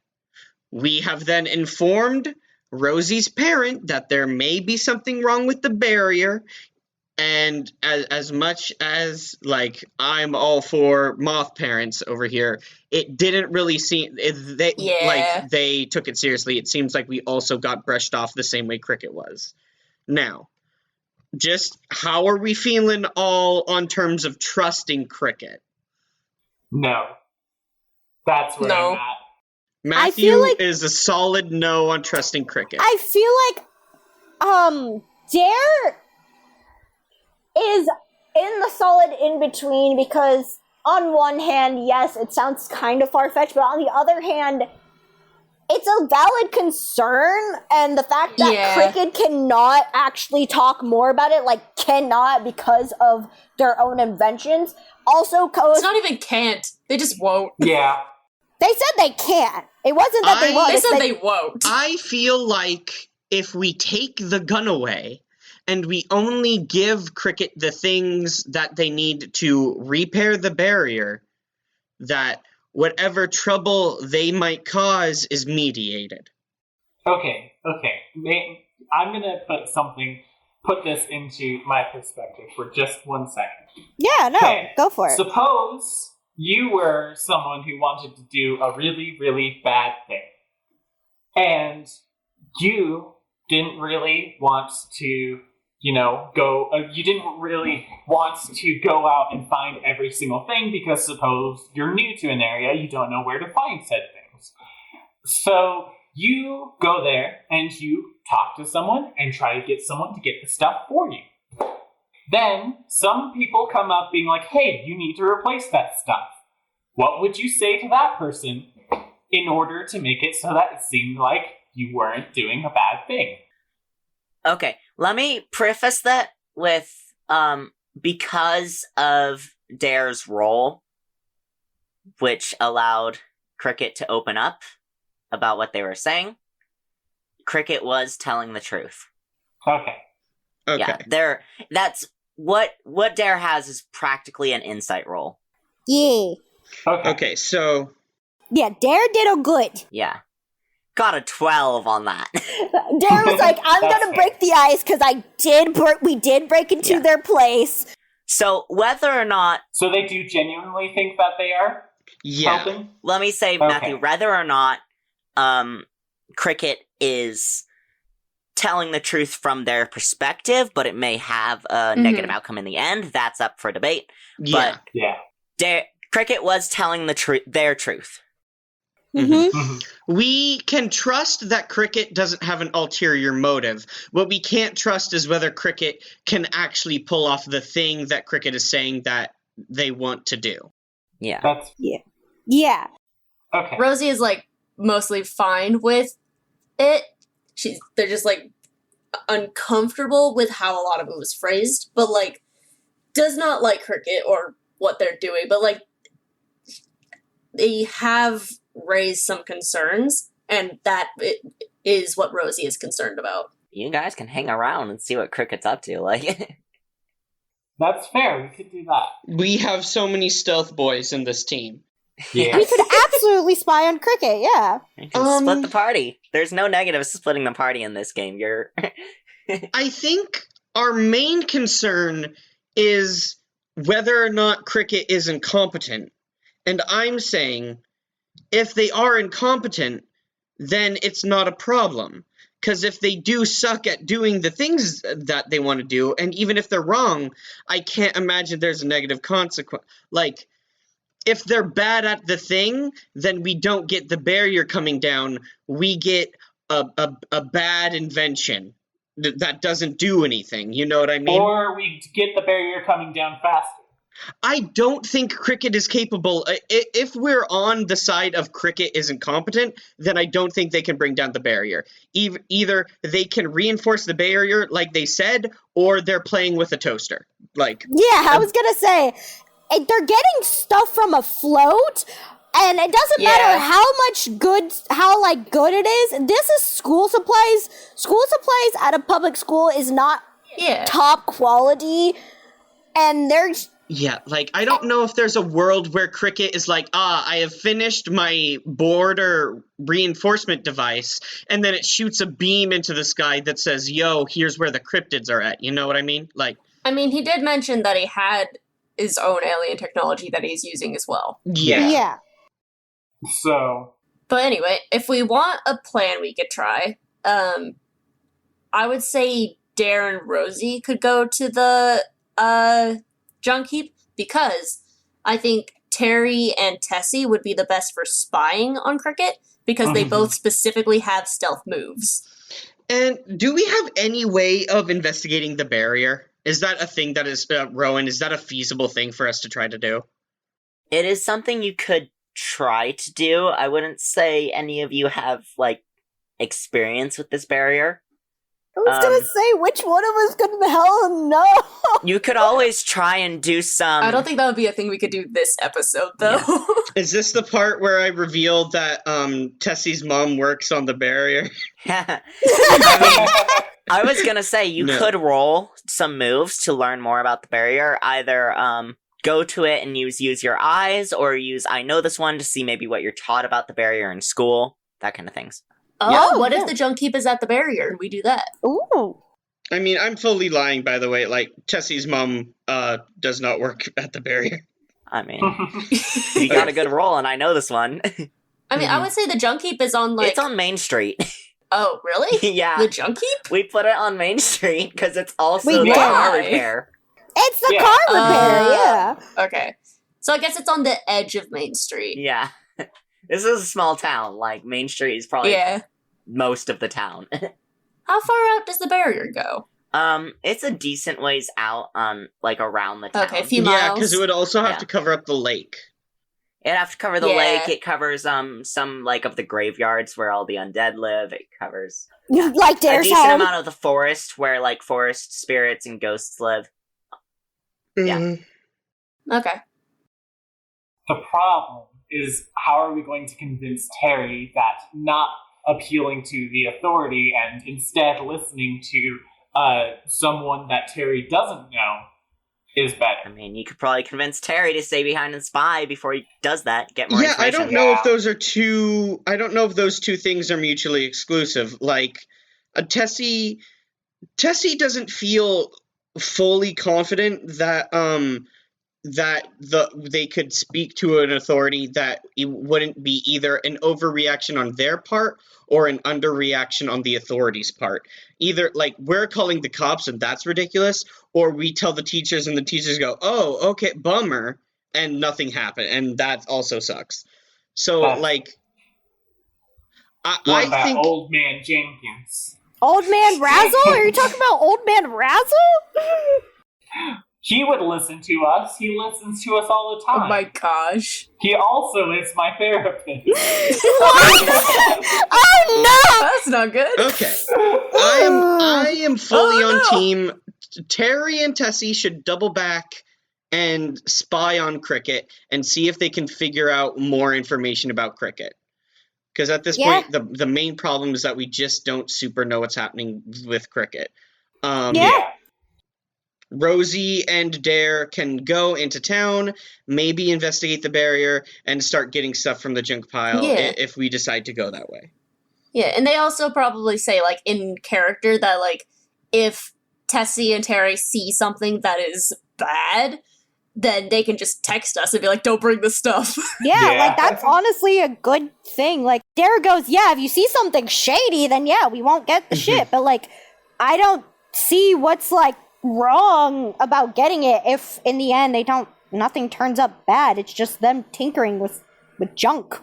We have then informed Rosie's parent that there may be something wrong with the barrier. And as much as, like, I'm all for moth parents over here, it didn't really seem they took it seriously. It seems like we also got brushed off the same way Cricket was. Now, just how are we feeling all on terms of trusting Cricket? No. That's where No. I'm at. Matthew feel like- is a solid no on trusting Cricket. I feel like Dare is in the solid in between, because on one hand, yes, it sounds kind of far-fetched, but on the other hand, it's a valid concern, and the fact that Yeah. Cricket cannot actually talk more about it, like cannot because of their own inventions, also It's not even can't. They just won't. Yeah. they said they can't. It wasn't that they won't. They it's said that- they won't. I feel like if we take the gun away and we only give Cricket the things that they need to repair the barrier, that whatever trouble they might cause is mediated. Okay. I'm gonna put this into my perspective for just 1 second. Yeah, no, Okay. go for it. Suppose you were someone who wanted to do a really, really bad thing. And you didn't really want to, you didn't really want to go out and find every single thing, because suppose you're new to an area, you don't know where to find said things. So you go there and you talk to someone and try to get someone to get the stuff for you. Then some people come up being like, hey, you need to replace that stuff. What would you say to that person in order to make it so that it seemed like you weren't doing a bad thing? Okay, let me preface that with, because of Dare's role, which allowed Cricket to open up about what they were saying, Cricket was telling the truth. Okay. Okay. Yeah, that's what Dare has is practically an insight roll. Yeah. Okay, so Yeah, Dare did a good. Yeah. Got a 12 on that. Dare was like, I'm That's gonna fair. break the ice because we did break into Yeah. their place. So whether or not, So they do genuinely think that they are yeah. helping? let me say, Okay. Matthew, whether or not Cricket is telling the truth from their perspective, but it may have a negative outcome in the end, that's up for debate. Yeah. Yeah. Cricket was telling their truth. Mm-hmm. Mhm. We can trust that Cricket doesn't have an ulterior motive. What we can't trust is whether Cricket can actually pull off the thing that Cricket is saying that they want to do. Yeah. That's Yeah. okay. Rosie is like mostly fine with it. They're just like uncomfortable with how a lot of it was phrased, but like does not like Cricket or what they're doing, but like they have raised some concerns, and that is what Rosie is concerned about. You guys can hang around and see what Cricket's up to. Like, That's fair. We could do that. We have so many stealth boys in this team. Yeah. We could absolutely spy on Cricket, yeah. you can split the party. There's no negative splitting the party in this game. You're I think our main concern is whether or not Cricket is incompetent. And I'm saying, if they are incompetent, then it's not a problem. Because if they do suck at doing the things that they want to do, and even if they're wrong, I can't imagine there's a negative consequence. Like, if they're bad at the thing, then we don't get the barrier coming down. We get a bad invention that doesn't do anything. You know what I mean? Or we get the barrier coming down faster. I don't think Cricket is capable. If we're on the side of Cricket isn't competent, then I don't think they can bring down the barrier. Either they can reinforce the barrier like they said, or they're playing with a toaster. Like, Yeah, I was gonna say, they're getting stuff from a float, and it doesn't matter Yeah. how good it is. This is school supplies. School supplies at a public school is not Yeah. top quality, and there's yeah, like, I don't know if there's a world where Cricket is like, I have finished my border reinforcement device, and then it shoots a beam into the sky that says, yo, here's where the cryptids are at. You know what I mean? Like, I mean, he did mention that he had his own alien technology that he's using as well. yeah. So, But anyway, if we want a plan we could try, I would say Dare and Rosie could go to the junk heap, because I think Terry and Tessie would be the best for spying on Cricket, because they both specifically have stealth moves. And do we have any way of investigating the barrier? Is that a thing that is, Rowan, is that a feasible thing for us to try to do? It is something you could try to do. I wouldn't say any of you have, like, experience with this barrier. I was gonna say, which one of us could hell know? You could always try and do some... I don't think that would be a thing we could do this episode, though. Is this the part where I revealed that Tessie's mom works on the barrier? I was gonna say, you No. could roll some moves to learn more about the barrier. Either go to it and use your eyes, or use I know this one to see maybe what you're taught about the barrier in school. That kind of things. Oh, what yeah. if the junk heap is at the barrier and we do that? Ooh. I mean, I'm fully lying, by the way. Like, Tessie's mom does not work at the barrier. I mean, you got a good roll, and I know this one. I mean, I would say the junk heap is on, like... It's on Main Street. Oh, really? Yeah. The junk heap? We put it on Main Street because it's also We the did. car Why? repair. It's the Yeah. car repair, yeah. Okay. So I guess it's on the edge of Main Street. Yeah. This is a small town. Like, Main Street is probably Yeah. most of the town. How far out does the barrier go? It's a decent ways out, like, around the town. Okay, a few Yeah, miles. because it would also have Yeah. to cover up the lake. It'd have to cover the Yeah. lake. It covers, some, like, of the graveyards where all the undead live. It covers Like a Dare's decent home. amount of the forest where, like, forest spirits and ghosts live. Yeah. Mhm. Okay. the problem is, how are we going to convince Terry that not appealing to the authority and instead listening to someone that Terry doesn't know is I better? mean, you could probably convince Terry to stay behind and spy before he does that. Get more Yeah, I information. don't know if Yeah. those are two. I don't know if those two things are mutually exclusive. Like, Tessie doesn't feel fully confident that they could speak to an authority that it wouldn't be either an overreaction on their part or an underreaction on the authority's part. Either, like, we're calling the cops and that's ridiculous, or we tell the teachers and the teachers go, oh, okay, bummer, and nothing happened, and that also sucks. So, That's- like, What I about think... Old Man Jenkins? Old Man Razzle? Are you talking about Old Man Razzle? He would listen to us. He listens to us all the time. Oh my gosh. He also is my therapist. Oh That's not good. Okay. I am fully Oh, on no. team. Terry and Tessie should double back and spy on Cricket and see if they can figure out more information about Cricket. Because at this Yeah. point, the main problem is that we just don't super know what's happening with Cricket. Yeah. Rosie and Dare can go into town, maybe investigate the barrier, and start getting stuff from the junk pile Yeah. if we decide to go that way. Yeah, and they also probably say, like, in character that, like, if Tessie and Terry see something that is bad, then they can just text us and be like, don't bring this stuff. Yeah, Yeah. like that's honestly a good thing. Like Dare goes, yeah, if you see something shady, then yeah, we won't get the shit. But like, I don't see what's like wrong about getting it if in the end nothing turns up bad. It's just them tinkering with junk.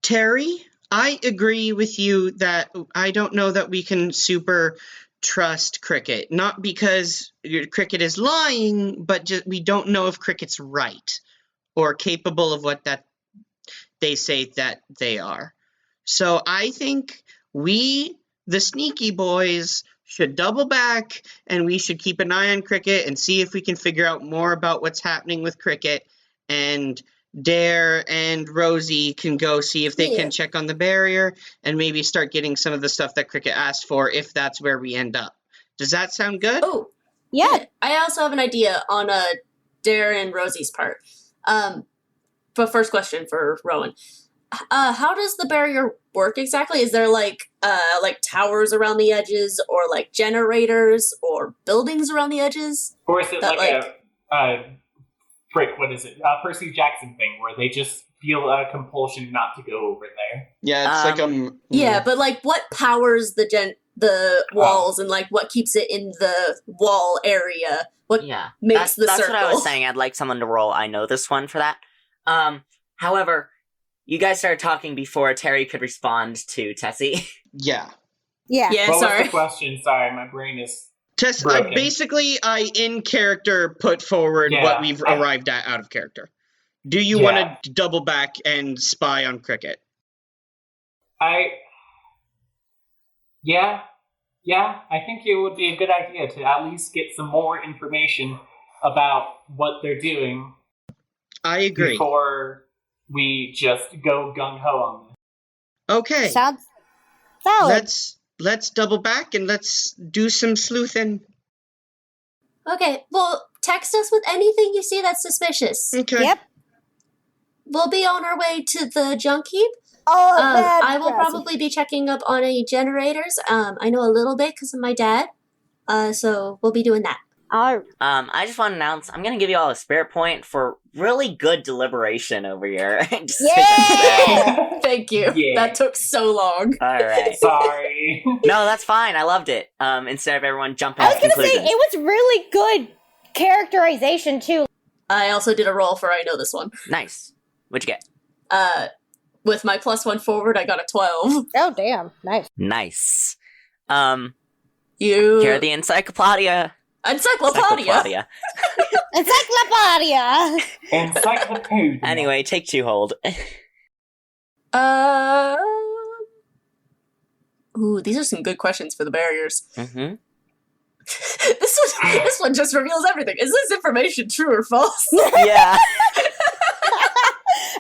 Terry, I agree with you that I don't know that we can super trust Cricket. Not because Cricket is lying, but just we don't know if Cricket's right or capable of what that they say that they are. So I think we, the sneaky boys, should double back and we should keep an eye on Cricket and see if we can figure out more about what's happening with Cricket. And Dare and Rosie can go see if they Yeah. can check on the barrier and maybe start getting some of the stuff that Cricket asked for if that's where we end up. Does that sound good? Oh, Yeah. I also have an idea on Dare and Rosie's part. But first question for Rowan. How does the barrier work exactly? Is there like towers around the edges, or like generators, or buildings around the edges? Or is it That, like a frick, what is it? Percy Jackson thing where they just feel a compulsion not to go over there? Yeah, it's Yeah, but like what powers the walls and like what keeps it in the wall area? What Yeah, makes the that's circle? what I was saying. I'd like someone to roll I know this one for that. However, you guys started talking before Terry could respond to Tessie. Yeah. Yeah. Yeah, What was sorry. the question? Sorry, my brain is... Tess, Broken. basically, I in character put forward Yeah, what we've I- arrived at out of character. Do you Yeah. want to double back and spy on Cricket? Yeah, I think it would be a good idea to at least get some more information about what they're doing I agree. before we just go gung-ho on this. Okay, Sounds valid. let's double back and let's do some sleuthing. Okay, well, text us with anything you see that's suspicious. Okay. Yep. We'll be on our way to the junk heap. Oh, bad I will Jesse. probably be checking up on any generators. I know a little bit because of my dad. So we'll be doing that. I just want to announce I'm gonna give you all a spirit point for really good deliberation over here. Just so you Yeah! know. Thank you. Yeah. That took so long. All right. Sorry. No, that's fine. I loved it. Instead of everyone jumping I was to gonna say, conclusions. it was really good characterization, too. I also did a roll for I know this one. Nice. What'd you get? With my +1 forward, I got a 12. Oh, damn. Nice. Nice. You Here are the encyclopedia. encyclopedia. Encyclopedia! Encyclopedia. Anyway, take two hold. Ooh, these are some good questions for the barriers. Mm-hmm. This one just reveals everything. Is this information true or false? Yeah.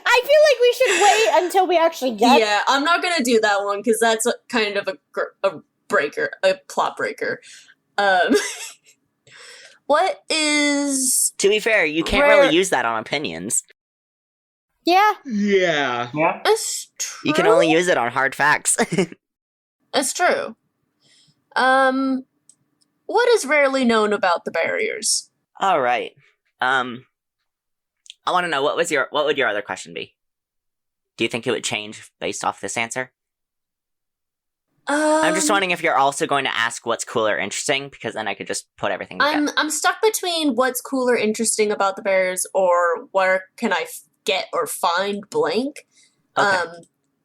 I feel like we should wait until we actually get Yeah, I'm not gonna do that one because that's kind of a plot breaker. What is To be fair, you can't Where- really use that on opinions. Yeah. Yeah. Yeah? it's true? You can only use it on hard facts. It's true. What is rarely known about the barriers? All right. I want to know what would your other question be? Do you think it would change based off this answer? I'm just wondering if you're also going to ask what's cool or interesting, because then I could just put everything together. I'm stuck between what's cool or interesting about the barriers, or where can I get or find blank. Okay.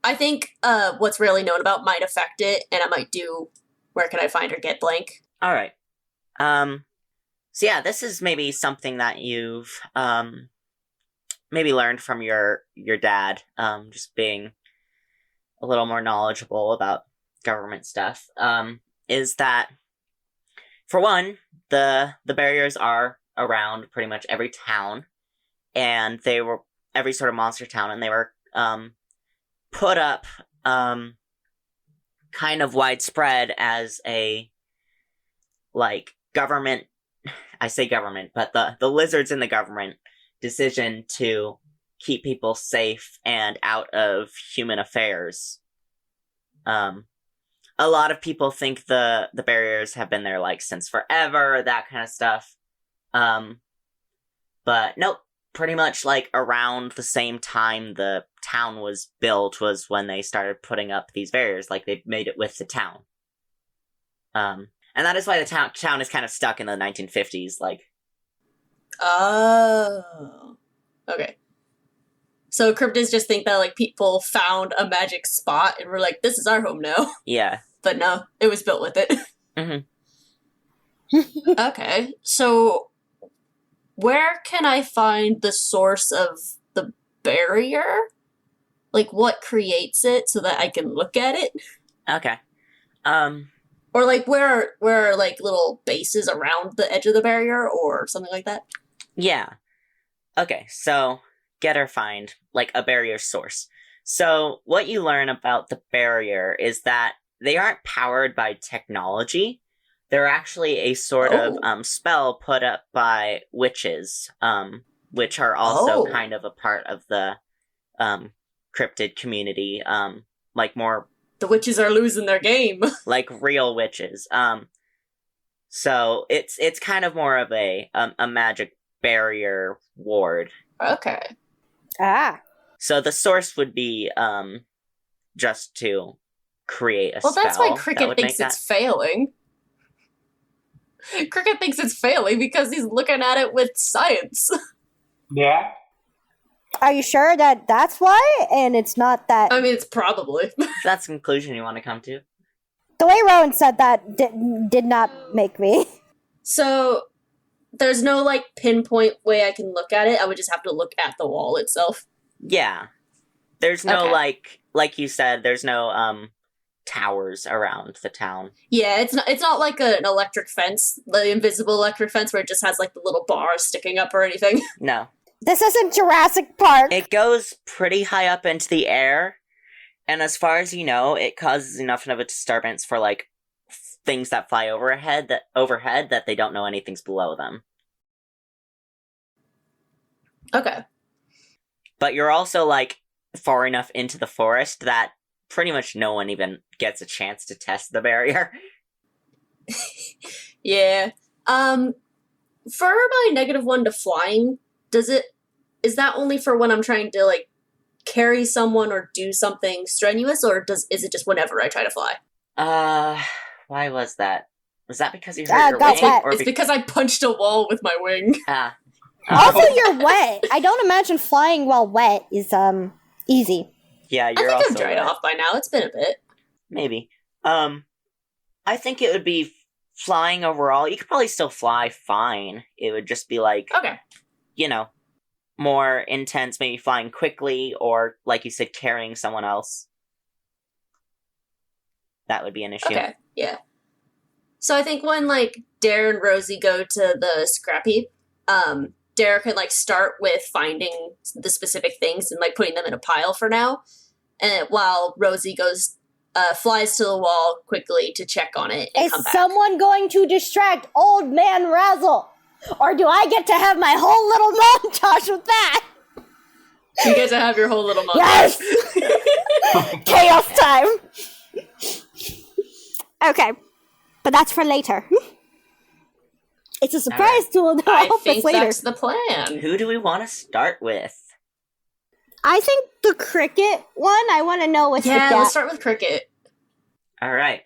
I think what's rarely known about might affect it, and I might do where can I find or get blank. All right. So yeah, this is maybe something that you've maybe learned from your dad, just being a little more knowledgeable about government stuff. Is that, for one, the barriers are around pretty much every town, and they were every sort of monster town, and they were put up kind of widespread as a like government, I say government, but the lizards in the government decision to keep people safe and out of human affairs. A lot of people think the barriers have been there like since forever, that kind of stuff. But nope, pretty much like around the same time the town was built was when they started putting up these barriers, like they made it with the town. And that is why the town is kind of stuck in the 1950s, like. Oh. Okay. So cryptids just think that like people found a magic spot and were like, this is our home now. Yeah. But no, it was built with it. Okay, so where can I find the source of the barrier? Like, what creates it so that I can look at it? Okay. Or, like, where are, like, little bases around the edge of the barrier or something like that? Yeah. Okay, so get or find, like, a barrier source. So, what you learn about the barrier is that they aren't powered by technology. They're actually a sort of spell put up by witches, which are also kind of a part of the cryptid community, like more The witches are losing their game. like real witches. So it's kind of more of a magic barrier ward. Okay. Ah. So the source would be just to create a Well, spell. that's why that Cricket would thinks make it's failing. Cricket thinks it's failing because he's looking at it with science. Yeah. Are you sure that that's why? And it's not that. I mean, it's probably. that's the conclusion you want to come to. The way Rowan said that did not make me. So, there's no, like, pinpoint way I can look at it. I would just have to look at the wall itself. Yeah. There's no Okay. like you said, there's no towers around the town. Yeah, it's not like an electric fence, the invisible electric fence where it just has, like, the little bars sticking up or anything. No. This isn't Jurassic Park. It goes pretty high up into the air, and as far as you know, it causes enough of a disturbance for like things that fly overhead that they don't know anything's below them. Okay. But you're also like far enough into the forest that pretty much no one even gets a chance to test the barrier. Yeah. For my -1 to flying, is that only for when I'm trying to, like, carry someone or do something strenuous, or is it just whenever I try to fly? Why was that? Was that because you hurt your that's wing? wet. Or It's because I punched a wall with my wing. Ah. Also, you're wet. I don't imagine flying while wet is easy. Yeah, I you're think also I'm dried right. off by now. It's been a bit. Maybe. I think it would be flying overall. You could probably still fly fine. It would just be like, Okay. you know, more intense, maybe flying quickly, or like you said, carrying someone else. That would be an issue. Okay. Yeah. So I think when, like, Dare and Rosie go to the scrap heap, Dare can, like, start with finding the specific things and, like, putting them in a pile for now, and while Rosie flies to the wall quickly to check on it and Is come back. someone going to distract Old Man Razzle? Or do I get to have my whole little montage with that? You get to have your whole little montage. Yes! Chaos time! Okay. But that's for later. It's a surprise tool. No, I hope think it's later. that's the plan. Who do we want to start with? I think the cricket one, I want to know what's Yeah, with let's that. start with Cricket. All right.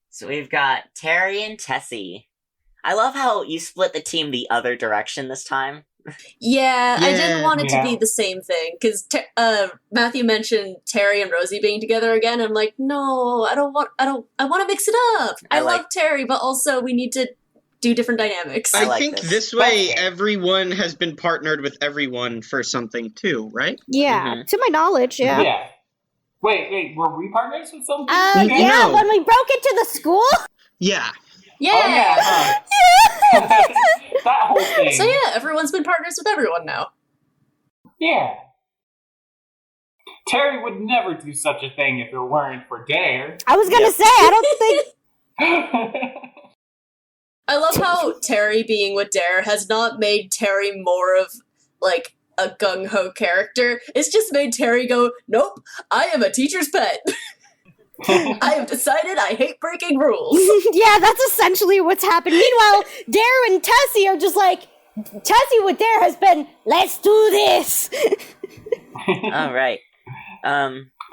So we've got Terry and Tessie. I love how you split the team the other direction this time. Yeah, I didn't Yeah. want it to Yeah. be the same thing because Matthew mentioned Terry and Rosie being together again. I'm like, no, I want to mix it up. I I like- love Terry, but also we need to do different dynamics. I I like think this. this way That's fair. everyone has been partnered with everyone for something too, right? Yeah, Mhm. to my knowledge, yeah. Yeah. Wait, were we partners with something? Yeah, No. when we broke into the school? Yeah. Yeah. Oh, yeah. That whole thing. So yeah, everyone's been partners with everyone now. Yeah. Terry would never do such a thing if it weren't for Dare. I was gonna Yep. say, I don't think... I love how Terry being with Dare has not made Terry more of, like, a gung-ho character. It's just made Terry go, nope, I am a teacher's pet. I have decided I hate breaking rules. Yeah, that's essentially what's happened. Meanwhile, Dare and Tessie are just like, Tessie with Dare has been, let's do this! All right.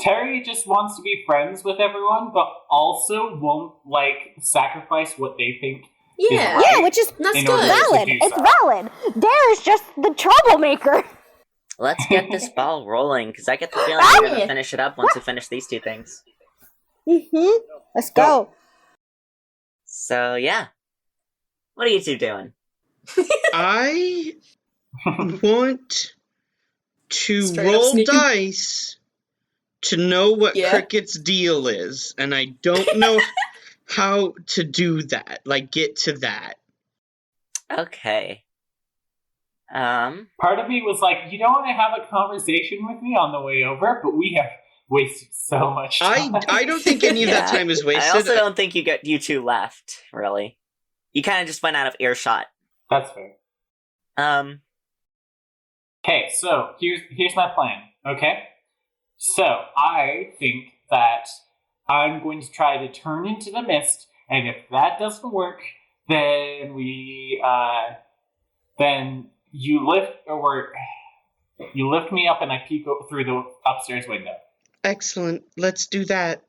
Terry just wants to be friends with everyone, but also won't, like, sacrifice what they think Yeah. is right. Yeah, which is That's in good. order to valid. do It's so. valid. Dare is just the troublemaker. Let's get this ball rolling, because I get the feeling we're going to finish it up once we finish these two things. Mm-hmm. Let's go. So yeah, what are you two doing? I want to Straight up roll sneaking. dice to know what Yeah. Cricket's deal is, and I don't know how to do that. Like, get to that. Okay. Part of me was like, you don't want to have a conversation with me on the way over, but we have wasted so much time. I don't think any of that Yeah, time is wasted. I also don't think you two left, really. You kind of just went out of earshot. That's fair. Okay, so here's my plan, okay? So, I think that I'm going to try to turn into the mist, and if that doesn't work, then then you lift me up and I peek through the upstairs window. Excellent. Let's do that.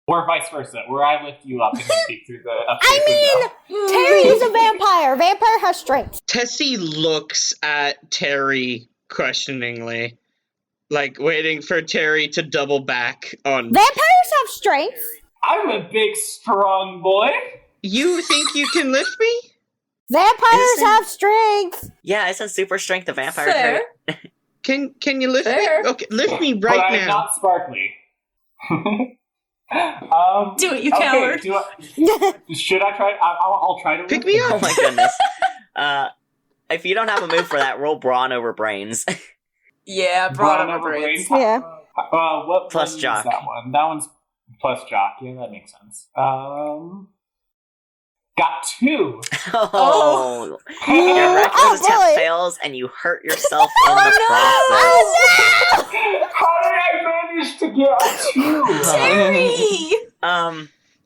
Or vice versa, where I lift you up and you peek through the upstairs window. Terry is a vampire. Vampire has strength. Tessie looks at Terry questioningly, like waiting for Terry to double back on. Vampires have strength. I'm a big, strong boy. You think you can lift me? Vampires Innocent. have strength. Yeah, isn't super strength a vampire Fair. trait? Can you lift Fair. me? Okay, lift me But right I'm now. not sparkly. Do it, you okay, coward. Should I try? I'll try to Pick lift me Oh up. my goodness. If you don't have a move for that, roll brawn over brains. Yeah, Brawn brought over over brains. brains. Yeah. What Plus one is jock. that one? That one's plus jock. Yeah, that makes sense. Got 2. Oh, Your your reckless Oh, attempt boy. fails, and you hurt yourself in Oh, the no! process. How did I manage to get a 2? Terry!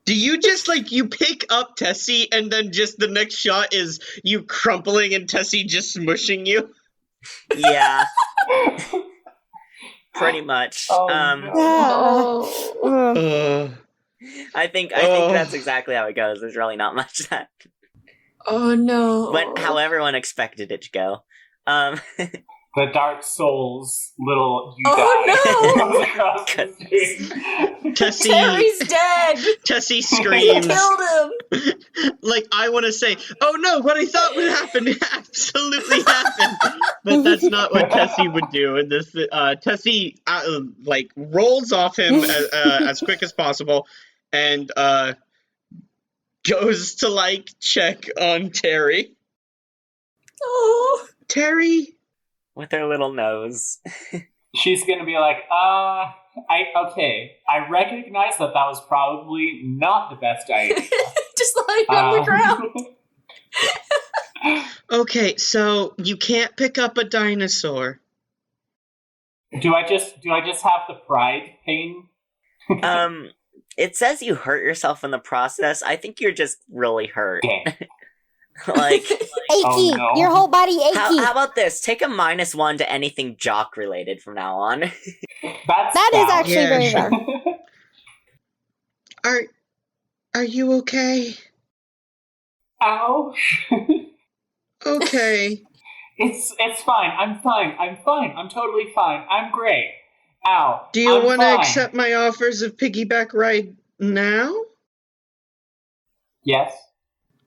Do you just you pick up Tessie and then just the next shot is you crumpling and Tessie just smushing you? Yeah, pretty much. Oh, no. Oh. I think Oh. that's exactly how it goes. There's really not much that Oh no. went how everyone expected it to go. The Dark Souls little you Oh, die. no! comes across the screen. Tessie Terry's dead! Tessie He screams. killed him! I want to say, oh no, what I thought would happen absolutely happened. But that's not what Tessie would do. And this, Tessie, rolls off him as quick as possible and goes to, check on Terry. Oh. Terry? With her little nose. She's gonna be like, I recognize that was probably not the best idea. Just lying on the ground. Okay, so you can't pick up a dinosaur. Do I just have the pride pain? It says you hurt yourself in the process. I think you're just really hurt. Dang. Achy. Oh, no. Your whole body achy. How about this? Take a -1 to anything jock related from now on. That is actually Yeah, very sure. fair. Are you okay? Ow. Okay. It's fine. I'm fine. I'm totally fine. I'm great. Ow. Do you I'm want to fine. accept my offers of piggyback ride now? Yes.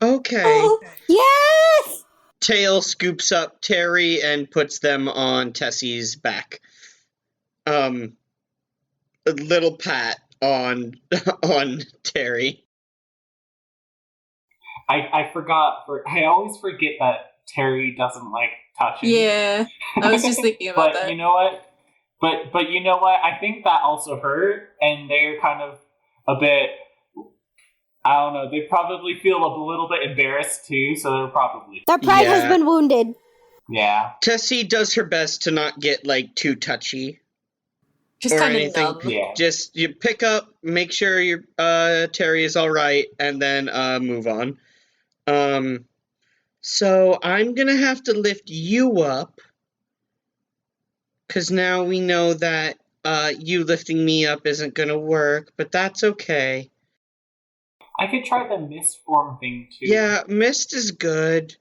Okay. Oh. Yes! Tail scoops up Terry and puts them on Tessie's back. A little pat on Terry. I forgot. I always forget that Terry doesn't like touching. Yeah. I was just thinking about But that. you know what? But you know what? I think that also hurt, and they're kind of a bit. I don't know. They probably feel a little bit embarrassed too, so they're probably Their pride has Yeah. been wounded. yeah. Tessie does her best to not get too touchy. Just or kind of anything. numb. Yeah. Just you pick up, make sure your Terry is all right, and then move on. So I'm gonna have to lift you up, because now we know that you lifting me up isn't gonna work, but that's okay. I could try the mist form thing too. Yeah, mist is good.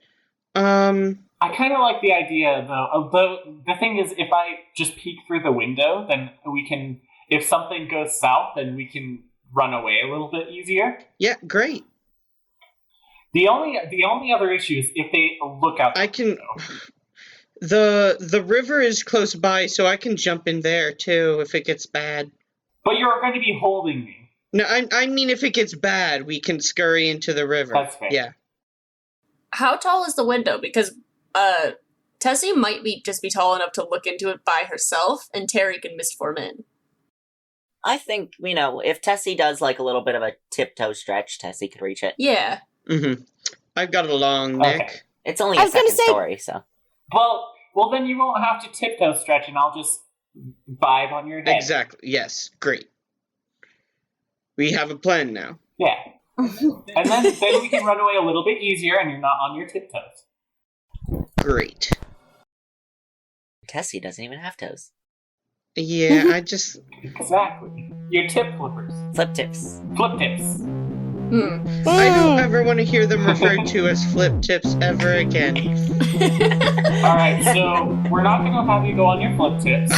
I kind of like the idea though. Although the thing is, if I just peek through the window, then we can. If something goes south, then we can run away a little bit easier. Yeah, great. The only other issue is if they look out. I can. The river is close by, so I can jump in there too if it gets bad. But you're going to be holding me. No, I mean if it gets bad, we can scurry into the river. That's fair. Yeah. How tall is the window? Because Tessie might just be tall enough to look into it by herself, and Terry can mistform in. I think, if Tessie does like a little bit of a tiptoe stretch, Tessie could reach it. Yeah. Mm-hmm. I've got a long neck. Okay. It's only I a was gonna second say- story, so. Well, then you won't have to tiptoe stretch, and I'll just vibe on your head. Exactly. Yes. Great. We have a plan now. Yeah. And then we can run away a little bit easier, and you're not on your tiptoes. Great. Tessie doesn't even have toes. Yeah, I just. Exactly. Your tip flippers. Flip tips. Flip tips. I don't ever want to hear them referred to as flip tips ever again. Alright, so we're not going to have you go on your flip tips.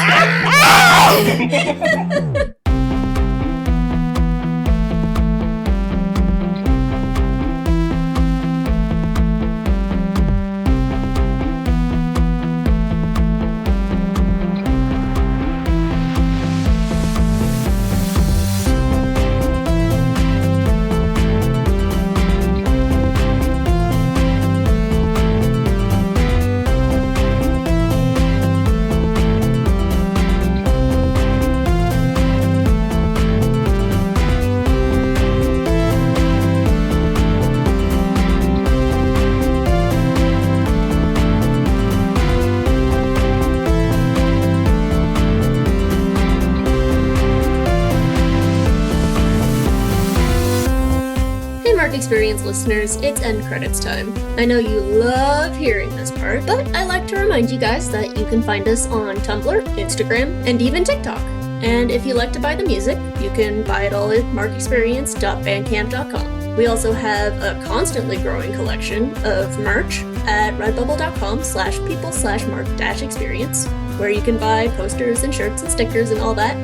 Mark Experience listeners, it's end credits time. I know you love hearing this part, but I like to remind you guys that you can find us on Tumblr, Instagram, and even TikTok. And if you like to buy the music, you can buy it all at markexperience.bandcamp.com. We also have a constantly growing collection of merch at redbubble.com/people/mark-experience, where you can buy posters and shirts and stickers and all that.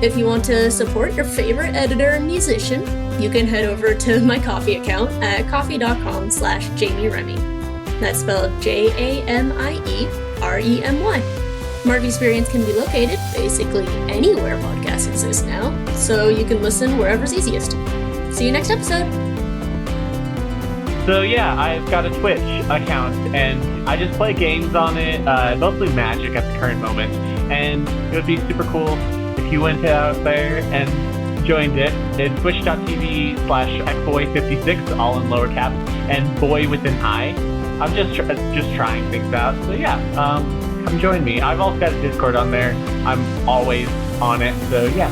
If you want to support your favorite editor and musician, you can head over to my Ko-fi account at ko-fi.com/Jamie Remy. That's spelled JAMIEREMY. Mark Experience can be located basically anywhere podcasts exist now, so you can listen wherever's easiest. See you next episode! So yeah, I've got a Twitch account, and I just play games on it, mostly Magic at the current moment, and it would be super cool if you went out there and joined it. It's twitch.tv/xboy56, all in lower caps, and boy with an I. I'm just trying things out, so yeah, come join me. I've also got a Discord on there. I'm always on it, so yeah.